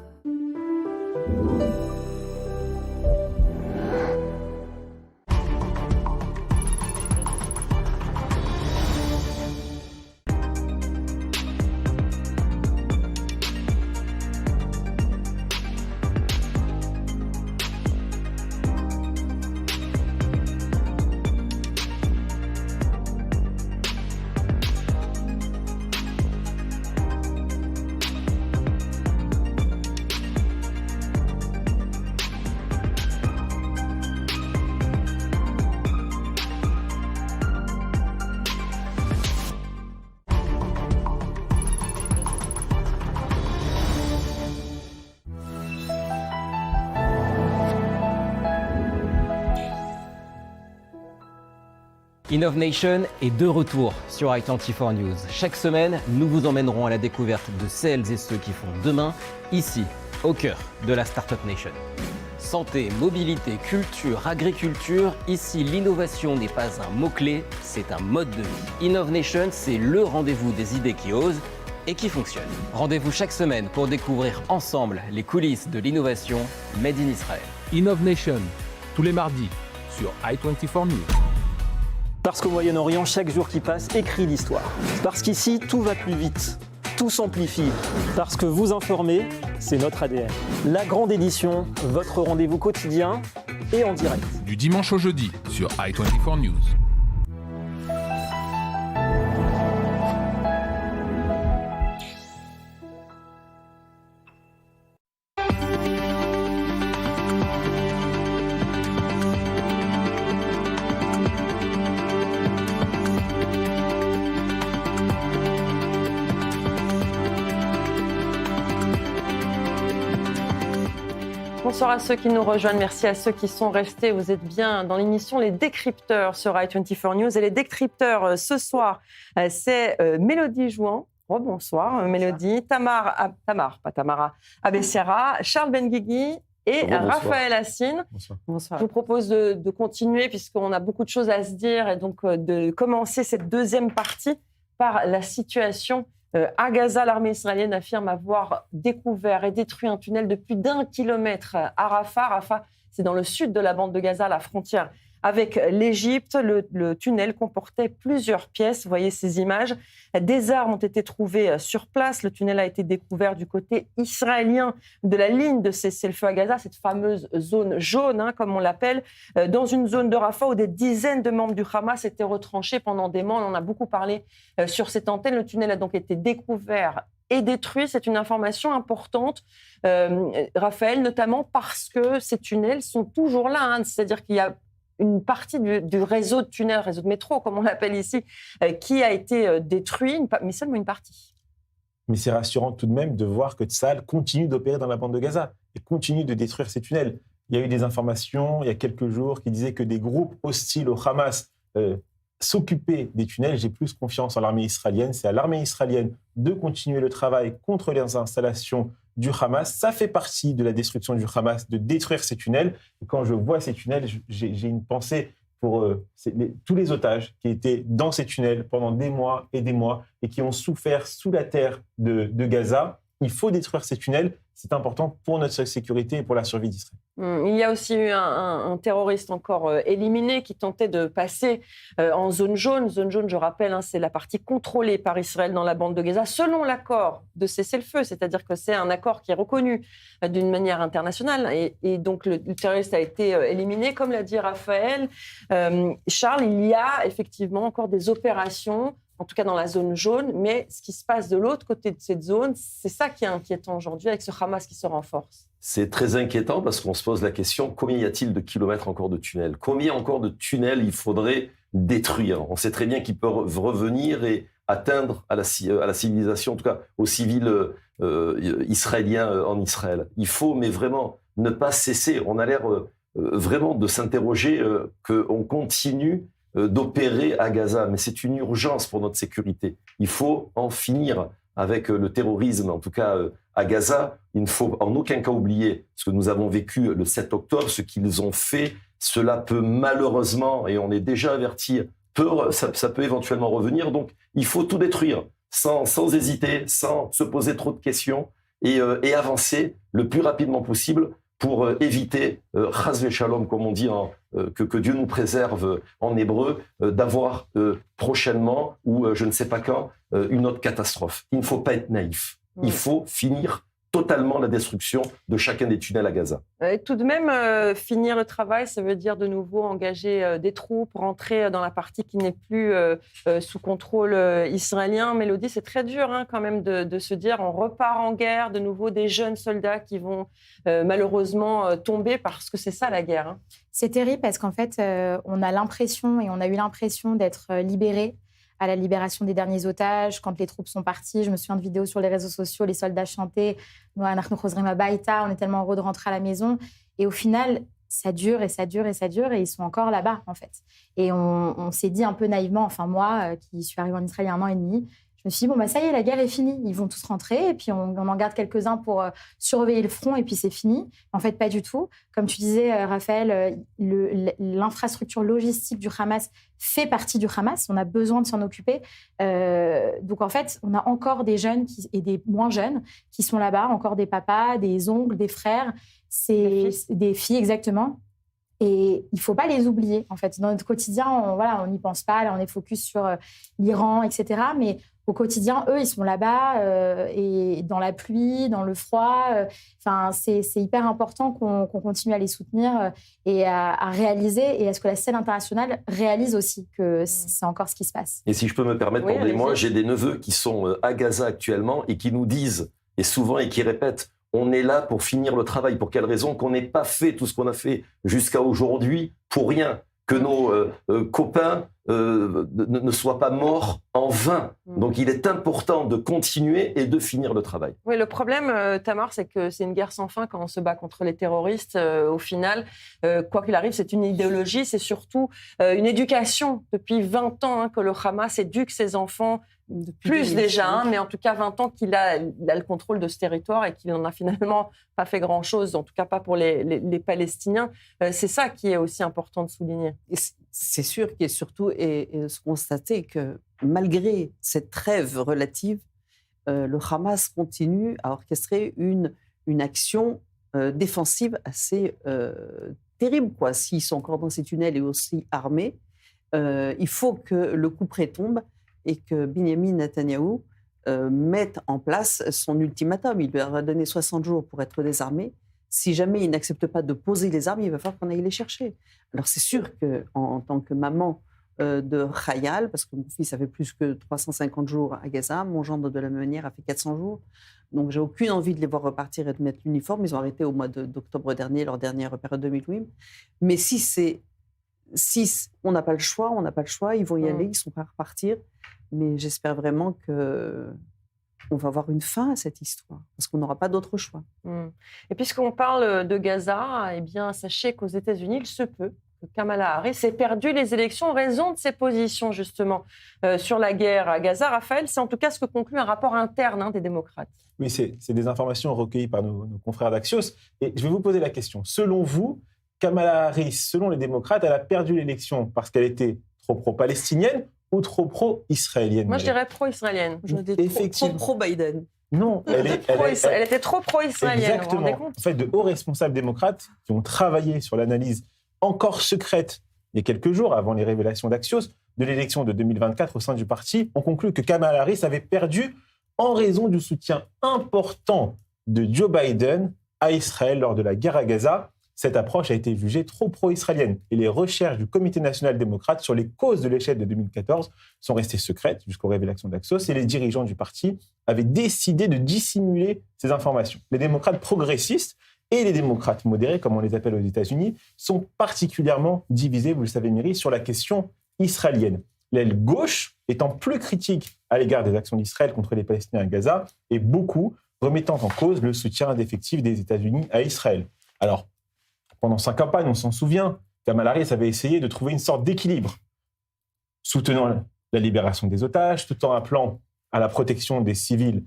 Innovation est de retour sur i24 News. Chaque semaine, nous vous emmènerons à la découverte de celles et ceux qui font demain, ici, au cœur de la Startup Nation. Santé, mobilité, culture, agriculture, ici l'innovation n'est pas un mot-clé, c'est un mode de vie. Innovation, c'est le rendez-vous des idées qui osent et qui fonctionnent. Rendez-vous chaque semaine pour découvrir ensemble les coulisses de l'innovation Made in Israël. Innovation, tous les mardis, sur i24 News. Parce qu'au Moyen-Orient, chaque jour qui passe écrit l'histoire. Parce qu'ici, tout va plus vite, tout s'amplifie. Parce que vous informer, c'est notre ADN. La grande édition, votre rendez-vous quotidien et en direct. Du dimanche au jeudi, sur i24 News. Bonsoir à ceux qui nous rejoignent, merci à ceux qui sont restés. Vous êtes bien dans l'émission Les Décrypteurs sur i24 News. Et les décrypteurs ce soir, c'est Mélodie Jouan. Bonsoir Mélodie, Tamara Abessiara, Charles Benguigui et Raphaël Hassine. Bonsoir. Je vous propose de continuer puisqu'on a beaucoup de choses à se dire et donc de commencer cette deuxième partie par la situation à Gaza. L'armée israélienne affirme avoir découvert et détruit un tunnel de plus d'1 kilomètre à Rafah. Rafah, c'est dans le sud de la bande de Gaza, la frontière avec l'Égypte. Le tunnel comportait plusieurs pièces. Vous voyez ces images. Des armes ont été trouvées sur place. Le tunnel a été découvert du côté israélien de la ligne de cessez-le-feu à Gaza, cette fameuse zone jaune, comme on l'appelle, dans une zone de Rafah où des dizaines de membres du Hamas étaient retranchés pendant des mois. On en a beaucoup parlé sur cette antenne. Le tunnel a donc été découvert et détruit. C'est une information importante, Raphaël, notamment parce que ces tunnels sont toujours là. C'est-à-dire qu'il y a une partie du réseau de tunnels, réseau de métro, comme on l'appelle ici, qui a été détruit, mais seulement une partie. Mais c'est rassurant tout de même de voir que Tsahal continue d'opérer dans la bande de Gaza et continue de détruire ces tunnels. Il y a eu des informations il y a quelques jours qui disaient que des groupes hostiles au Hamas s'occupaient des tunnels. J'ai plus confiance en l'armée israélienne. C'est à l'armée israélienne de continuer le travail contre les installations du Hamas. Ça fait partie de la destruction du Hamas, de détruire ces tunnels. Et quand je vois ces tunnels, j'ai une pensée pour tous les otages qui étaient dans ces tunnels pendant des mois et qui ont souffert sous la terre de Gaza. Il faut détruire ces tunnels. C'est important pour notre sécurité et pour la survie d'Israël. Il y a aussi eu un terroriste encore éliminé qui tentait de passer en zone jaune. Zone jaune, je rappelle, c'est la partie contrôlée par Israël dans la bande de Gaza, selon l'accord de cessez-le-feu. C'est-à-dire que c'est un accord qui est reconnu d'une manière internationale. Et donc, le terroriste a été éliminé, comme l'a dit Raphaël. Charles, il y a effectivement encore des opérations, en tout cas dans la zone jaune, mais ce qui se passe de l'autre côté de cette zone, c'est ça qui est inquiétant aujourd'hui avec ce Hamas qui se renforce. C'est très inquiétant parce qu'on se pose la question, combien y a-t-il de kilomètres encore de tunnels ? Combien encore de tunnels il faudrait détruire ? On sait très bien qu'ils peuvent revenir et atteindre à la civilisation, en tout cas aux civils israéliens en Israël. Il faut, mais vraiment, ne pas cesser. On a l'air vraiment de s'interroger qu'on continue d'opérer à Gaza, mais c'est une urgence pour notre sécurité. Il faut en finir avec le terrorisme, en tout cas à Gaza. Il ne faut en aucun cas oublier ce que nous avons vécu le 7 octobre, ce qu'ils ont fait. Cela peut malheureusement, et on est déjà averti, ça peut éventuellement revenir. Donc il faut tout détruire sans hésiter, sans se poser trop de questions et avancer le plus rapidement possible pour éviter, chas v'shalom, comme on dit, que Dieu nous préserve en hébreu, d'avoir prochainement, ou je ne sais pas quand, une autre catastrophe. Il ne faut pas être naïf. Il faut finir totalement la destruction de chacun des tunnels à Gaza. Tout de même, finir le travail, ça veut dire de nouveau engager des troupes, rentrer dans la partie qui n'est plus sous contrôle israélien. Mélodie, c'est très dur quand même de se dire on repart en guerre, de nouveau des jeunes soldats qui vont malheureusement tomber parce que c'est ça la guerre. C'est terrible parce qu'en fait, on a l'impression et on a eu l'impression d'être libérés à la libération des derniers otages, quand les troupes sont parties. Je me souviens de vidéos sur les réseaux sociaux, les soldats chantaient « on est tellement heureux de rentrer à la maison ». Et au final, ça dure et ça dure et ça dure et ils sont encore là-bas, en fait. Et on s'est dit un peu naïvement, enfin moi, qui suis arrivée en Israël il y a 1 an et demi, je me suis dit, bon, ça y est, la guerre est finie. Ils vont tous rentrer et puis on en garde quelques-uns pour surveiller le front et puis c'est fini. En fait, pas du tout. Comme tu disais, Raphaël, l'infrastructure logistique du Hamas fait partie du Hamas. On a besoin de s'en occuper. Donc, en fait, on a encore des jeunes et des moins jeunes qui sont là-bas, encore des papas, des oncles, des frères, des filles, exactement. Et il ne faut pas les oublier, en fait. Dans notre quotidien, on n'y pense pas. Là, on est focus sur l'Iran, etc. Mais au quotidien, eux, ils sont là-bas et dans la pluie, dans le froid. C'est hyper important qu'on continue à les soutenir et à réaliser et à ce que la scène internationale réalise aussi que c'est encore ce qui se passe. Et si je peux me permettre, pardonnez-moi, j'ai des neveux qui sont à Gaza actuellement et qui nous disent, et souvent, et qui répètent, on est là pour finir le travail. Pour quelle raison? Qu'on n'ait pas fait tout ce qu'on a fait jusqu'à aujourd'hui pour rien. Que nos copains ne soient pas morts en vain. Donc il est important de continuer et de finir le travail. Oui, le problème, Tamar, c'est que c'est une guerre sans fin quand on se bat contre les terroristes. Au final, quoi qu'il arrive, c'est une idéologie, c'est surtout une éducation. Depuis 20 ans que le Hamas éduque ses enfants, plus déjà, mais en tout cas 20 ans qu'il a le contrôle de ce territoire et qu'il n'en a finalement pas fait grand-chose, en tout cas pas pour les Palestiniens. C'est ça qui est aussi important de souligner. Et c'est sûr qu'il est surtout et se constater que malgré cette trêve relative, le Hamas continue à orchestrer une action défensive assez terrible, quoi. S'ils sont encore dans ces tunnels et aussi armés, il faut que le coup près tombe et que Benjamin Netanyahou mette en place son ultimatum. Il lui a donné 60 jours pour être désarmé. Si jamais il n'accepte pas de poser les armes, il va falloir qu'on aille les chercher. Alors c'est sûr qu'en tant que maman de Khayal, parce que mon fils avait plus que 350 jours à Gaza, mon gendre de la même manière a fait 400 jours, donc j'ai aucune envie de les voir repartir et de mettre l'uniforme. Ils ont arrêté au mois d'octobre dernier, leur dernière période de midweek. Mais si on n'a pas le choix, on n'a pas le choix, ils vont y aller, ils sont pas à repartir. Mais j'espère vraiment qu'on va avoir une fin à cette histoire, parce qu'on n'aura pas d'autre choix. Et puisqu'on parle de Gaza, eh bien, sachez qu'aux États-Unis, il se peut que Kamala Harris ait perdu les élections en raison de ses positions, justement, sur la guerre à Gaza. Raphaël, c'est en tout cas ce que conclut un rapport interne des démocrates. Oui, c'est des informations recueilles par nos confrères d'Axios. Et je vais vous poser la question. Selon vous, Kamala Harris, selon les démocrates, elle a perdu l'élection parce qu'elle était trop pro-palestinienne ou trop pro-israélienne? Moi, je dirais pro-israélienne. Trop pro-Biden. Non, elle était trop pro-israélienne. Exactement. Vous vous rendez compte? En fait, de hauts responsables démocrates qui ont travaillé sur l'analyse encore secrète il y a quelques jours, avant les révélations d'Axios, de l'élection de 2024 au sein du parti, ont conclu que Kamala Harris avait perdu en raison du soutien important de Joe Biden à Israël lors de la guerre à Gaza. Cette approche a été jugée trop pro-israélienne et les recherches du Comité national démocrate sur les causes de l'échec de 2014 sont restées secrètes jusqu'aux révélations d'Axios et les dirigeants du parti avaient décidé de dissimuler ces informations. Les démocrates progressistes et les démocrates modérés, comme on les appelle aux États-Unis, sont particulièrement divisés, vous le savez, Myri, sur la question israélienne. L'aile gauche étant plus critique à l'égard des actions d'Israël contre les Palestiniens à Gaza et beaucoup remettant en cause le soutien indéfectible des États-Unis à Israël. Alors, pendant sa campagne, on s'en souvient, Kamala Harris avait essayé de trouver une sorte d'équilibre, soutenant la libération des otages, tout en appelant à la protection des civils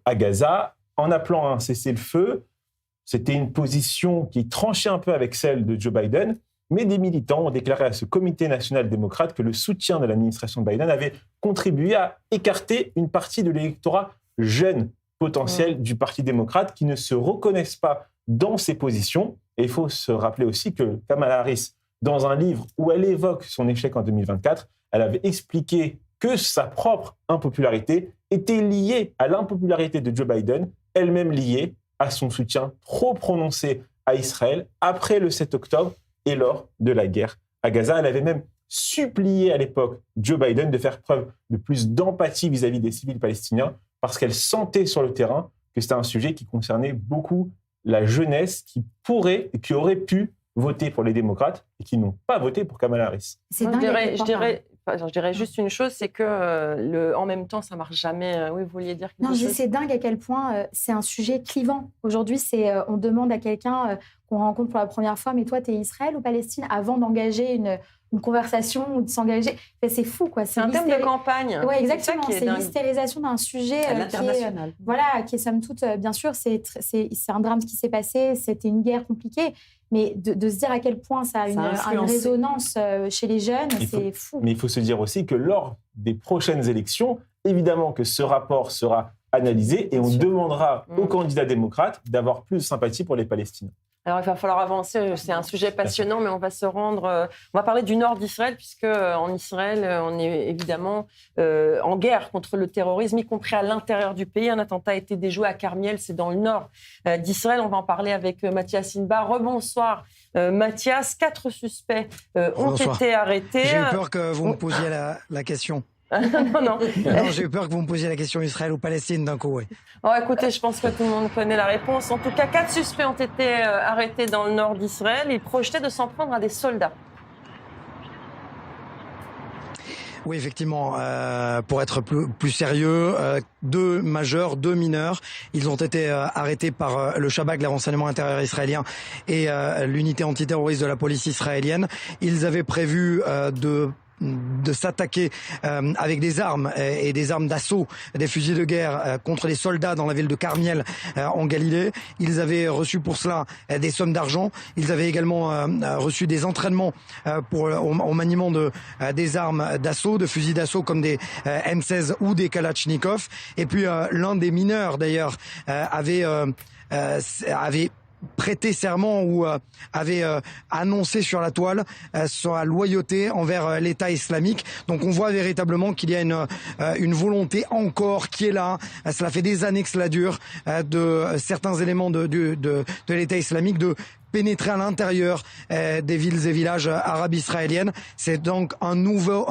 à Gaza, en appelant à un cessez-le-feu. C'était une position qui tranchait un peu avec celle de Joe Biden, mais des militants ont déclaré à ce Comité national démocrate que le soutien de l'administration de Biden avait contribué à écarter une partie de l'électorat jeune potentiel du Parti démocrate qui ne se reconnaissent pas dans ces positions. Et il faut se rappeler aussi que Kamala Harris, dans un livre où elle évoque son échec en 2024, elle avait expliqué que sa propre impopularité était liée à l'impopularité de Joe Biden, elle-même liée à son soutien trop prononcé à Israël après le 7 octobre et lors de la guerre à Gaza. Elle avait même supplié à l'époque Joe Biden de faire preuve de plus d'empathie vis-à-vis des civils palestiniens parce qu'elle sentait sur le terrain que c'était un sujet qui concernait beaucoup la jeunesse qui pourrait et qui aurait pu voter pour les démocrates et qui n'ont pas voté pour Kamala Harris. Je dirais juste une chose, c'est que en même temps, ça ne marche jamais. Oui, vous vouliez dire quelque chose? C'est dingue à quel point c'est un sujet clivant. Aujourd'hui, on demande à quelqu'un qu'on rencontre pour la première fois, mais toi, tu es Israël ou Palestine, avant d'engager une conversation ou de s'engager. Enfin, c'est fou, quoi. C'est un thème de campagne. Oui, exactement. C'est l'hystérisation d'un sujet à l'international. Qui est somme toute, bien sûr, c'est un drame ce qui s'est passé, c'était une guerre compliquée, mais de se dire à quel point ça a une résonance chez les jeunes, c'est fou. Mais il faut se dire aussi que lors des prochaines élections, évidemment que ce rapport sera analysé et on demandera aux candidats démocrates d'avoir plus de sympathie pour les Palestiniens. Alors, il va falloir avancer. C'est un sujet passionnant, mais on va se rendre... on va parler du nord d'Israël, puisque en Israël, on est évidemment en guerre contre le terrorisme, y compris à l'intérieur du pays. Un attentat a été déjoué à Carmiel, c'est dans le nord d'Israël. On va en parler avec Mathias Inbar. Rebonsoir, Mathias. 4 suspects ont été arrêtés. J'ai eu peur que vous me posiez la question. Non, j'ai eu peur que vous me posiez la question Israël ou Palestine d'un coup, oui. Oh, écoutez, je pense que tout le monde connaît la réponse. En tout cas, 4 suspects ont été arrêtés dans le nord d'Israël. Ils projetaient de s'en prendre à des soldats. Oui, effectivement, pour être plus sérieux, 2 majeurs, 2 mineurs, ils ont été arrêtés par le Shabak, le renseignement intérieur israélien, et l'unité antiterroriste de la police israélienne. Ils avaient prévu de s'attaquer avec des armes et des armes d'assaut, des fusils de guerre contre les soldats dans la ville de Carmiel en Galilée. Ils avaient reçu pour cela des sommes d'argent. Ils avaient également reçu des entraînements au maniement des armes d'assaut, de fusils d'assaut comme des M16 ou des Kalachnikov. Et puis l'un des mineurs d'ailleurs avait prêté serment ou avait annoncé sur la toile sa loyauté envers l'État islamique. Donc on voit véritablement qu'il y a une volonté encore qui est là. Cela fait des années que cela dure de certains éléments de l'État islamique de pénétrer à l'intérieur des villes et villages arabes israéliennes. C'est donc un nouveau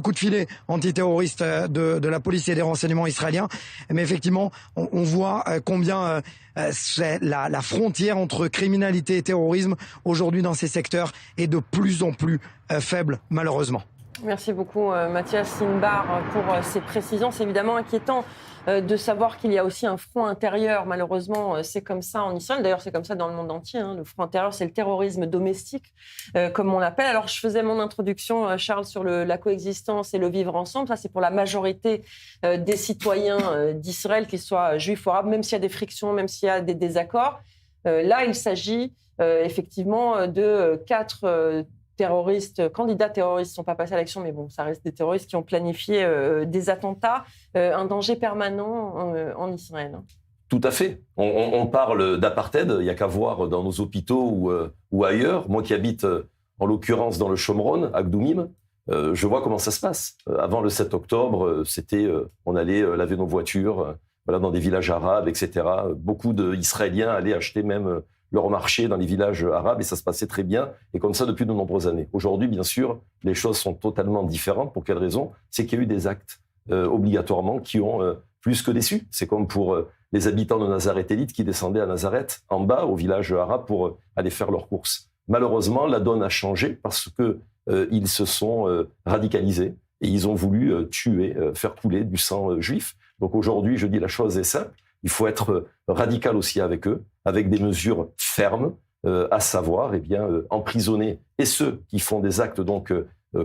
coup de filet antiterroriste de la police et des renseignements israéliens. Mais effectivement, on voit combien la frontière entre criminalité et terrorisme aujourd'hui dans ces secteurs est de plus en plus faible, malheureusement. Merci beaucoup Mathias Inbar pour ces précisions. C'est évidemment inquiétant de savoir qu'il y a aussi un front intérieur. Malheureusement, c'est comme ça en Israël. D'ailleurs, c'est comme ça dans le monde entier. Le front intérieur, c'est le terrorisme domestique, comme on l'appelle. Alors, je faisais mon introduction, Charles, sur la coexistence et le vivre ensemble. Ça, c'est pour la majorité des citoyens d'Israël, qu'ils soient juifs ou arabes, même s'il y a des frictions, même s'il y a des désaccords. Là, il s'agit effectivement de 4 candidats terroristes ne sont pas passés à l'action, mais bon, ça reste des terroristes qui ont planifié des attentats, un danger permanent en Israël. Tout à fait. On parle d'apartheid, il n'y a qu'à voir dans nos hôpitaux ou ailleurs. Moi qui habite, en l'occurrence, dans le Shomron, à Gdoumim, je vois comment ça se passe. Avant le 7 octobre, on allait laver nos voitures dans des villages arabes, etc. Beaucoup d'Israéliens allaient acheter même leur marché dans les villages arabes et ça se passait très bien et comme ça depuis de nombreuses années. Aujourd'hui, bien sûr, les choses sont totalement différentes. Pour quelle raison ? C'est qu'il y a eu des actes obligatoirement qui ont plus que déçu. C'est comme pour les habitants de Nazareth-Élite qui descendaient à Nazareth, en bas, au village arabe, pour aller faire leurs courses. Malheureusement, la donne a changé parce que ils se sont radicalisés et ils ont voulu tuer, faire couler du sang juif. Donc aujourd'hui, je dis la chose est simple. Il faut être radical aussi avec eux, avec des mesures fermes, à savoir emprisonner et ceux qui font des actes donc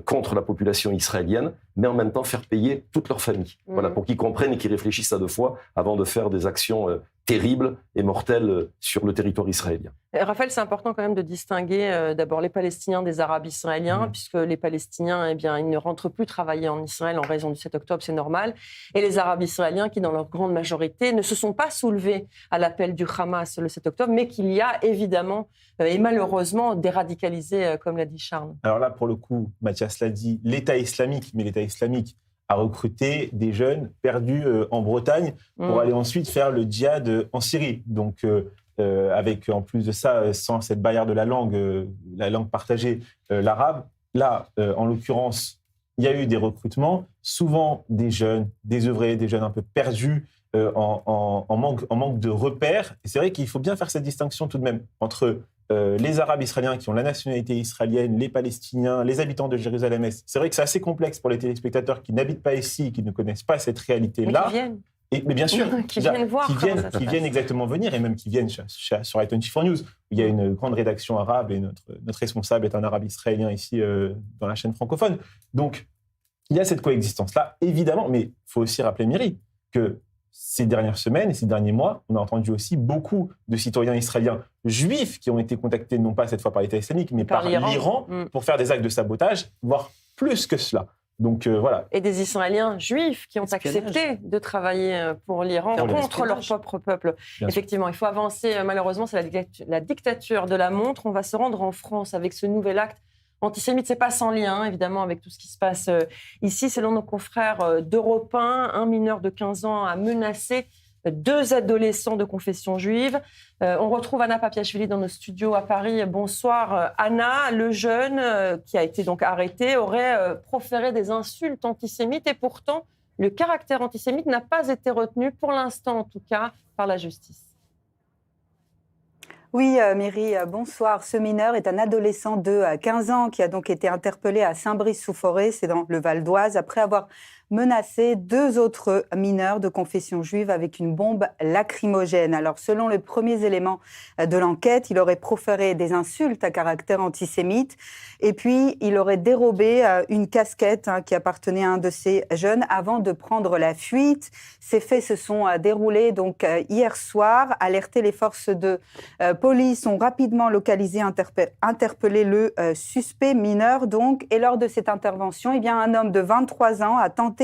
contre la population israélienne, mais en même temps faire payer toute leur famille. Voilà, pour qu'ils comprennent et qu'ils réfléchissent à 2 fois avant de faire des actions terribles et mortelles sur le territoire israélien. Raphaël, c'est important quand même de distinguer d'abord les Palestiniens des Arabes israéliens, puisque les Palestiniens, ils ne rentrent plus travailler en Israël en raison du 7 octobre, c'est normal, et les Arabes israéliens qui, dans leur grande majorité, ne se sont pas soulevés à l'appel du Hamas le 7 octobre, mais qu'il y a évidemment et malheureusement des radicalisés, comme l'a dit Charles. Alors là, pour le coup, Mathias l'a dit, l'État islamique, mais l'État islamique a recruté des jeunes perdus en Bretagne pour aller ensuite faire le djihad en Syrie. Donc, avec en plus de ça, sans cette barrière de la langue partagée, l'arabe. Là, en l'occurrence, il y a eu des recrutements, souvent des jeunes, désœuvrés, des jeunes un peu perdus, en manque de repères. Et c'est vrai qu'il faut bien faire cette distinction tout de même entre les Arabes israéliens qui ont la nationalité israélienne, les Palestiniens, les habitants de Jérusalem-Est. C'est vrai que c'est assez complexe pour les téléspectateurs qui n'habitent pas ici, qui ne connaissent pas cette réalité-là. Mais bien sûr, qui viennent voir qui comment ça se viennent passe. exactement venir, et même qui viennent sur i24 News. Il y a une grande rédaction arabe, et notre responsable est un arabe israélien ici dans la chaîne francophone. Donc, il y a cette coexistence-là, évidemment, mais il faut aussi rappeler, Myri, que ces dernières semaines et ces derniers mois, on a entendu aussi beaucoup de citoyens israéliens juifs qui ont été contactés, non pas cette fois par l'État islamique, mais par l'Iran pour faire des actes de sabotage, voire plus que cela. Donc voilà. Et des Israéliens juifs qui ont accepté de travailler pour l'Iran contre leur propre peuple. Effectivement, il faut avancer. Malheureusement, c'est la dictature de la montre. On va se rendre en France avec ce nouvel acte antisémite. C'est pas sans lien, évidemment, avec tout ce qui se passe ici. Selon nos confrères d'Europe 1, un mineur de 15 ans a menacé 2 adolescents de confession juive. On retrouve Anna Papiachvili dans nos studios à Paris. Bonsoir Anna. Le jeune qui a été donc arrêté aurait proféré des insultes antisémites et pourtant le caractère antisémite n'a pas été retenu, pour l'instant en tout cas, par la justice. Oui, Myri, bonsoir. Ce mineur est un adolescent de 15 ans qui a donc été interpellé à Saint-Brice-sous-Forêt, c'est dans le Val d'Oise, après avoir menacé 2 autres mineurs de confession juive avec une bombe lacrymogène. Alors, selon les premiers éléments de l'enquête, il aurait proféré des insultes à caractère antisémite et puis il aurait dérobé une casquette qui appartenait à un de ces jeunes avant de prendre la fuite. Ces faits se sont déroulés donc hier soir. Alertés, les forces de police ont rapidement localisé, interpellé le suspect mineur donc. Et lors de cette intervention, un homme de 23 ans a tenté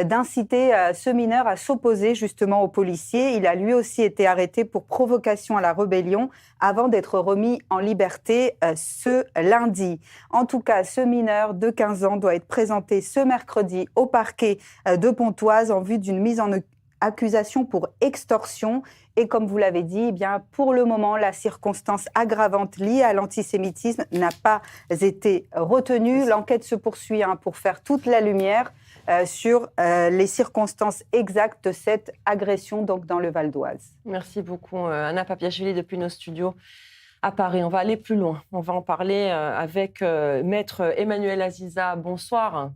d'inciter ce mineur à s'opposer justement aux policiers. Il a lui aussi été arrêté pour provocation à la rébellion avant d'être remis en liberté ce lundi. En tout cas, ce mineur de 15 ans doit être présenté ce mercredi au parquet de Pontoise en vue d'une mise en accusation pour extorsion. Et comme vous l'avez dit, pour le moment, la circonstance aggravante liée à l'antisémitisme n'a pas été retenue. L'enquête se poursuit pour faire toute la lumière sur les circonstances exactes de cette agression donc dans le Val d'Oise. Merci beaucoup Anna Papiachvili depuis nos studios à Paris. On va aller plus loin. On va en parler avec Maître Emmanuel Aziza. Bonsoir.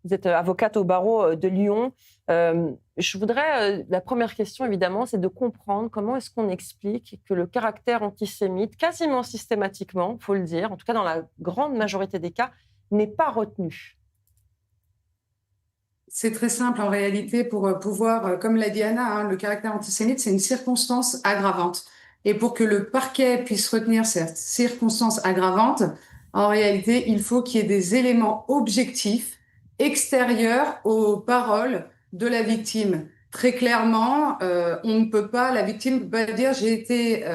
Vous êtes avocate au barreau de Lyon. Je voudrais, la première question évidemment, c'est de comprendre comment est-ce qu'on explique que le caractère antisémite, quasiment systématiquement, il faut le dire, en tout cas dans la grande majorité des cas, n'est pas retenu. C'est très simple en réalité pour pouvoir, comme l'a dit Anna, le caractère antisémite, c'est une circonstance aggravante. Et pour que le parquet puisse retenir cette circonstance aggravante, en réalité, il faut qu'il y ait des éléments objectifs extérieurs aux paroles de la victime. Très clairement, on ne peut pas, la victime ne peut pas dire j'ai été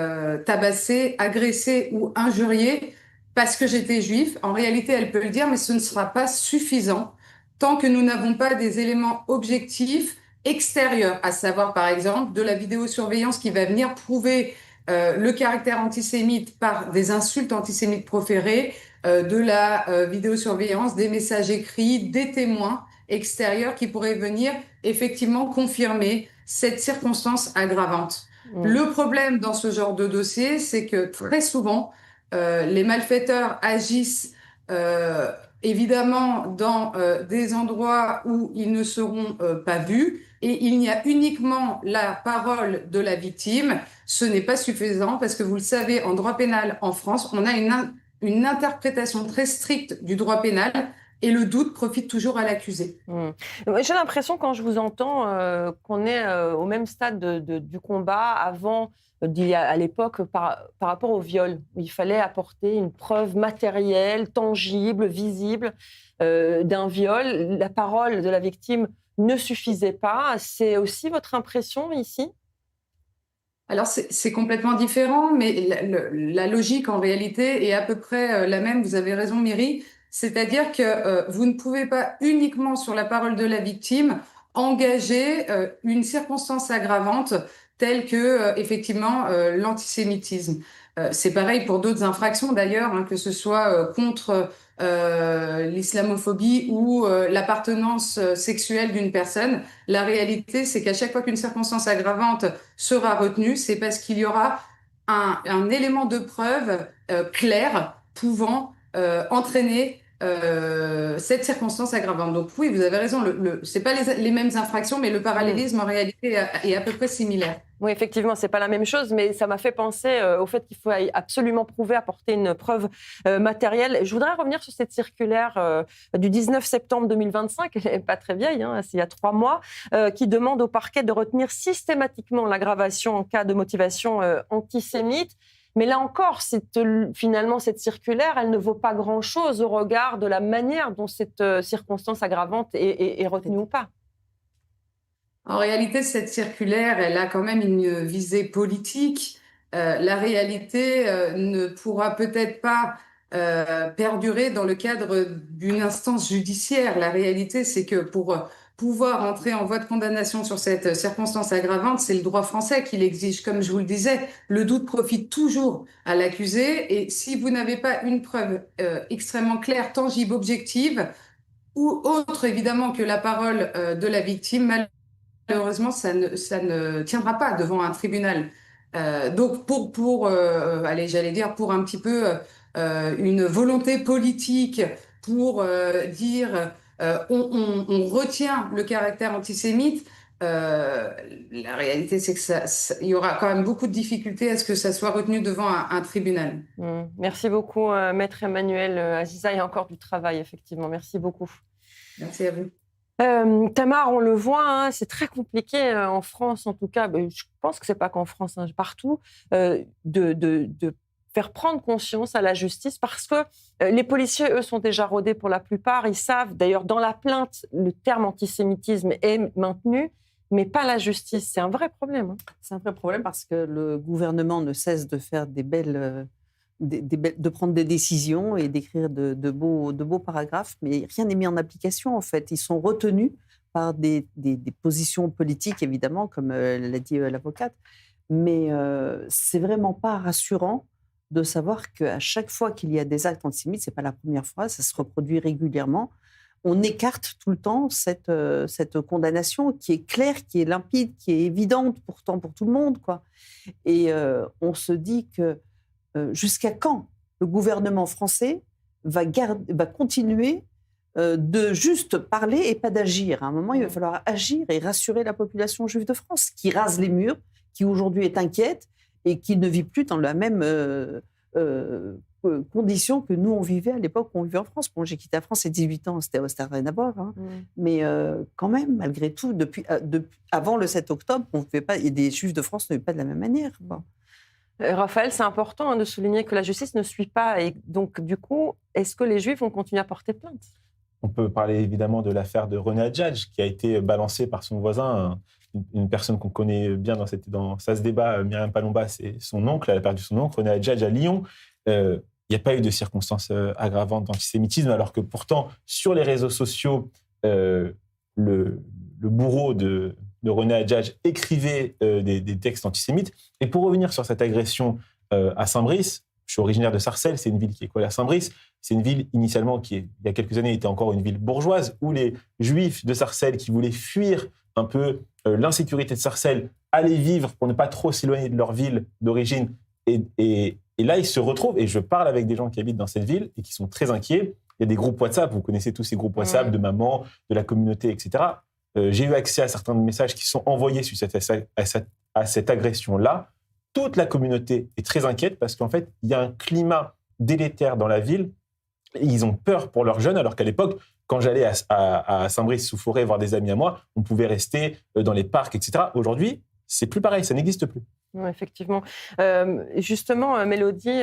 tabassée, agressée ou injuriée parce que j'étais juif. En réalité, elle peut le dire, mais ce ne sera pas suffisant tant que nous n'avons pas des éléments objectifs extérieurs, à savoir par exemple de la vidéosurveillance qui va venir prouver le caractère antisémite par des insultes antisémites proférées, de la vidéosurveillance, des messages écrits, des témoins extérieurs qui pourraient venir effectivement confirmer cette circonstance aggravante. Le problème dans ce genre de dossier, c'est que très souvent, les malfaiteurs agissent évidemment dans des endroits où ils ne seront pas vus et il y a uniquement la parole de la victime. Ce n'est pas suffisant parce que vous le savez, en droit pénal en France, on a une interprétation très stricte du droit pénal et le doute profite toujours à l'accusé. J'ai l'impression, quand je vous entends, qu'on est au même stade du combat avant, à l'époque, par rapport au viol. Il fallait apporter une preuve matérielle, tangible, visible d'un viol. La parole de la victime ne suffisait pas. C'est aussi votre impression ici ? Alors, c'est complètement différent, mais la logique, en réalité, est à peu près la même. Vous avez raison, Myri. C'est-à-dire que vous ne pouvez pas uniquement, sur la parole de la victime, engager une circonstance aggravante telle que, effectivement, l'antisémitisme. C'est pareil pour d'autres infractions, d'ailleurs, que ce soit contre l'islamophobie ou l'appartenance sexuelle d'une personne. La réalité, c'est qu'à chaque fois qu'une circonstance aggravante sera retenue, c'est parce qu'il y aura un élément de preuve clair pouvant entraîner cette circonstance aggravante. Donc oui, vous avez raison, c'est pas les mêmes infractions, mais le parallélisme en réalité est à peu près similaire. Oui, effectivement, c'est pas la même chose, mais ça m'a fait penser au fait qu'il faut absolument prouver, apporter une preuve matérielle. Je voudrais revenir sur cette circulaire du 19 septembre 2025, elle n'est pas très vieille, hein, c'est il y a 3 mois, qui demande au parquet de retenir systématiquement l'aggravation en cas de motivation antisémite. Mais là encore, finalement, cette circulaire, elle ne vaut pas grand-chose au regard de la manière dont cette circonstance aggravante est retenue ou pas. En réalité, cette circulaire, elle a quand même une visée politique. La réalité ne pourra peut-être pas perdurer dans le cadre d'une instance judiciaire. La réalité, c'est que pour pouvoir entrer en voie de condamnation sur cette circonstance aggravante, c'est le droit français qui l'exige. Comme je vous le disais, le doute profite toujours à l'accusé. Et si vous n'avez pas une preuve extrêmement claire, tangible, objective, ou autre évidemment que la parole de la victime, malheureusement, ça ne tiendra pas devant un tribunal. Donc, allez, j'allais dire, pour un petit peu une volonté politique, pour dire on retient le caractère antisémite, la réalité, c'est que il y aura quand même beaucoup de difficultés à ce que ça soit retenu devant un tribunal. Merci beaucoup, Maître Emmanuel Aziza. Il y a encore du travail, effectivement. Merci beaucoup. Merci à vous. Tamar, on le voit, hein, c'est très compliqué en France, en tout cas. Je pense que c'est pas qu'en France, hein, partout, de faire prendre conscience à la justice, parce que les policiers, eux, sont déjà rodés pour la plupart. Ils savent, d'ailleurs, dans la plainte, le terme antisémitisme est maintenu, mais pas la justice. C'est un vrai problème. Hein. C'est un vrai problème parce que le gouvernement ne cesse de faire de prendre des décisions et d'écrire de beaux paragraphes, mais rien n'est mis en application, en fait. Ils sont retenus par des positions politiques, évidemment, comme l'a dit l'avocate, mais c'est vraiment pas rassurant de savoir qu'à chaque fois qu'il y a des actes antisémites, c'est pas la première fois, ça se reproduit régulièrement, on écarte tout le temps cette condamnation qui est claire, qui est limpide, qui est évidente pourtant pour tout le monde, quoi. Et on se dit que jusqu'à quand le gouvernement français va continuer de juste parler et pas d'agir. À un moment, il va falloir agir et rassurer la population juive de France, qui rase les murs, qui aujourd'hui est inquiète et qui ne vit plus dans la même condition que nous, on vivait à l'époque où on vivait en France. Bon, j'ai quitté la France à 18 ans, c'était rien à voir. Hein. Mais quand même, malgré tout, avant le 7 octobre, on pouvait pas, et les Juifs de France ne vivaient pas de la même manière, quoi. Raphaël, c'est important de souligner que la justice ne suit pas. Et donc, du coup, est-ce que les Juifs vont continuer à porter plainte ? On peut parler évidemment de l'affaire de René Adjadj, qui a été balancée par son voisin, une personne qu'on connaît bien dans Ça se débat, Myriam Palomba, c'est son oncle, elle a perdu son oncle, René Adjadj à Lyon. Il n'y a pas eu de circonstances aggravantes d'antisémitisme, alors que pourtant, sur les réseaux sociaux, le bourreau de René Adjadj écrivait des textes antisémites. Et pour revenir sur cette agression à Saint-Brice, je suis originaire de Sarcelles, c'est une ville qui est collée à Saint-Brice. C'est une ville initialement qui, il y a quelques années, était encore une ville bourgeoise, où les Juifs de Sarcelles qui voulaient fuir un peu l'insécurité de Sarcelles allaient vivre pour ne pas trop s'éloigner de leur ville d'origine. Et là, ils se retrouvent, et je parle avec des gens qui habitent dans cette ville et qui sont très inquiets. Il y a des groupes WhatsApp, vous connaissez tous ces groupes WhatsApp de mamans, de la communauté, etc. J'ai eu accès à certains messages qui sont envoyés suite à cette agression-là. Toute la communauté est très inquiète parce qu'en fait, il y a un climat délétère dans la ville. Et ils ont peur pour leurs jeunes, alors qu'à l'époque, quand j'allais à Saint-Brice-sous-Forêt voir des amis à moi, on pouvait rester dans les parcs, etc. Aujourd'hui, c'est plus pareil, ça n'existe plus. Oui, effectivement. Justement, Mélodie,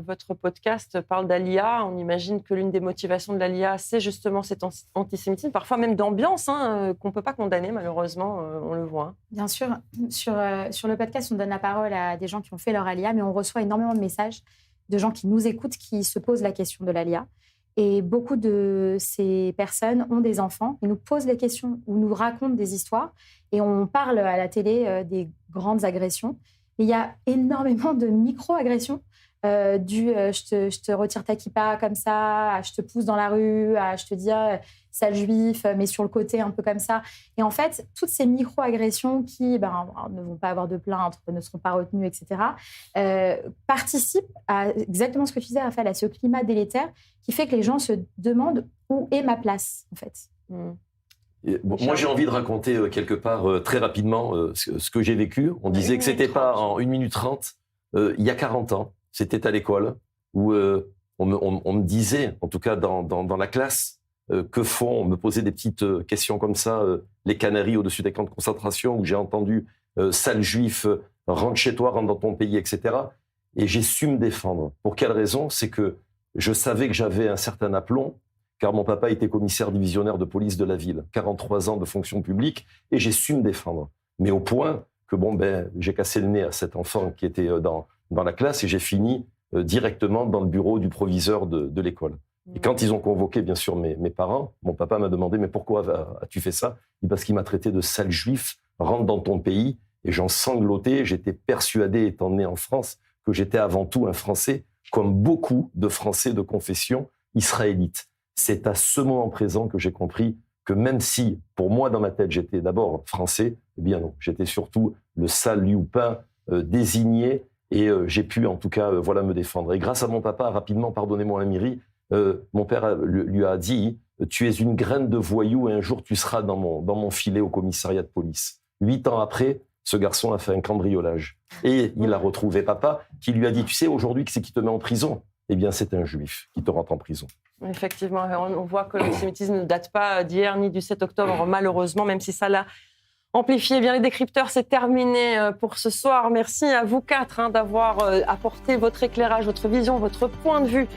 votre podcast parle d'Aliyah. On imagine que l'une des motivations de l'Aliyah, c'est justement cet antisémitisme, parfois même d'ambiance, qu'on ne peut pas condamner, malheureusement, on le voit. Bien sûr. Sur le podcast, on donne la parole à des gens qui ont fait leur Aliyah, mais on reçoit énormément de messages de gens qui nous écoutent, qui se posent la question de l'Aliyah. Et beaucoup de ces personnes ont des enfants. Ils nous posent des questions ou nous racontent des histoires. Et on parle à la télé des grandes agressions. Mais il y a énormément de micro-agressions je te retire ta kippa comme ça, à je te pousse dans la rue, à je te dis sale juif, mais sur le côté un peu comme ça. Et en fait, toutes ces micro-agressions qui ne vont pas avoir de plainte, ne seront pas retenues, etc., participent à exactement ce que tu disais, Raphaël, à ce climat délétère qui fait que les gens se demandent où est ma place, en fait. Moi, j'ai envie de raconter quelque part très rapidement ce que j'ai vécu. On disait que c'était pas en 1 minute 30. Il y a 40 ans, c'était à l'école où on me disait, en tout cas dans la classe, on me posait des petites questions comme ça, les Canaries au-dessus des camps de concentration, où j'ai entendu sale juif, rentre chez toi, rentre dans ton pays, etc. Et j'ai su me défendre. Pour quelle raison? C'est que je savais que j'avais un certain aplomb, car mon papa était commissaire divisionnaire de police de la ville, 43 ans de fonction publique, et j'ai su me défendre. Mais au point que j'ai cassé le nez à cet enfant qui était dans la classe et j'ai fini directement dans le bureau du proviseur de l'école. Et quand ils ont convoqué, bien sûr, mes parents, mon papa m'a demandé « Mais pourquoi as-tu fait ça ?» Il dit « Parce qu'il m'a traité de sale juif, rentre dans ton pays. » Et j'en sanglotais, j'étais persuadé, étant né en France, que j'étais avant tout un Français, comme beaucoup de Français de confession israélite. C'est à ce moment présent que j'ai compris que même si, pour moi, dans ma tête, j'étais d'abord français, eh bien non, j'étais surtout le sale youpin désigné et j'ai pu, en tout cas, me défendre. Et grâce à mon papa, rapidement, pardonnez-moi, Amiri, mon père lui a dit « Tu es une graine de voyou et un jour tu seras dans mon filet au commissariat de police. » 8 ans après, ce garçon a fait un cambriolage. Et il a retrouvé papa qui lui a dit « Tu sais, aujourd'hui, qui c'est qui te met en prison ?» Eh bien, c'est un juif qui te rentre en prison. Effectivement, on voit que l'antisémitisme ne date pas d'hier ni du 7 octobre, malheureusement, même si ça l'a amplifié. Bien, les décrypteurs, c'est terminé pour ce soir. Merci à vous 4 d'avoir apporté votre éclairage, votre vision, votre point de vue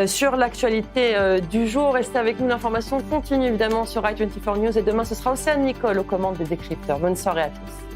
sur l'actualité du jour. Restez avec nous, l'information continue évidemment sur i24 News et demain, ce sera Océane Nicole aux commandes des décrypteurs. Bonne soirée à tous.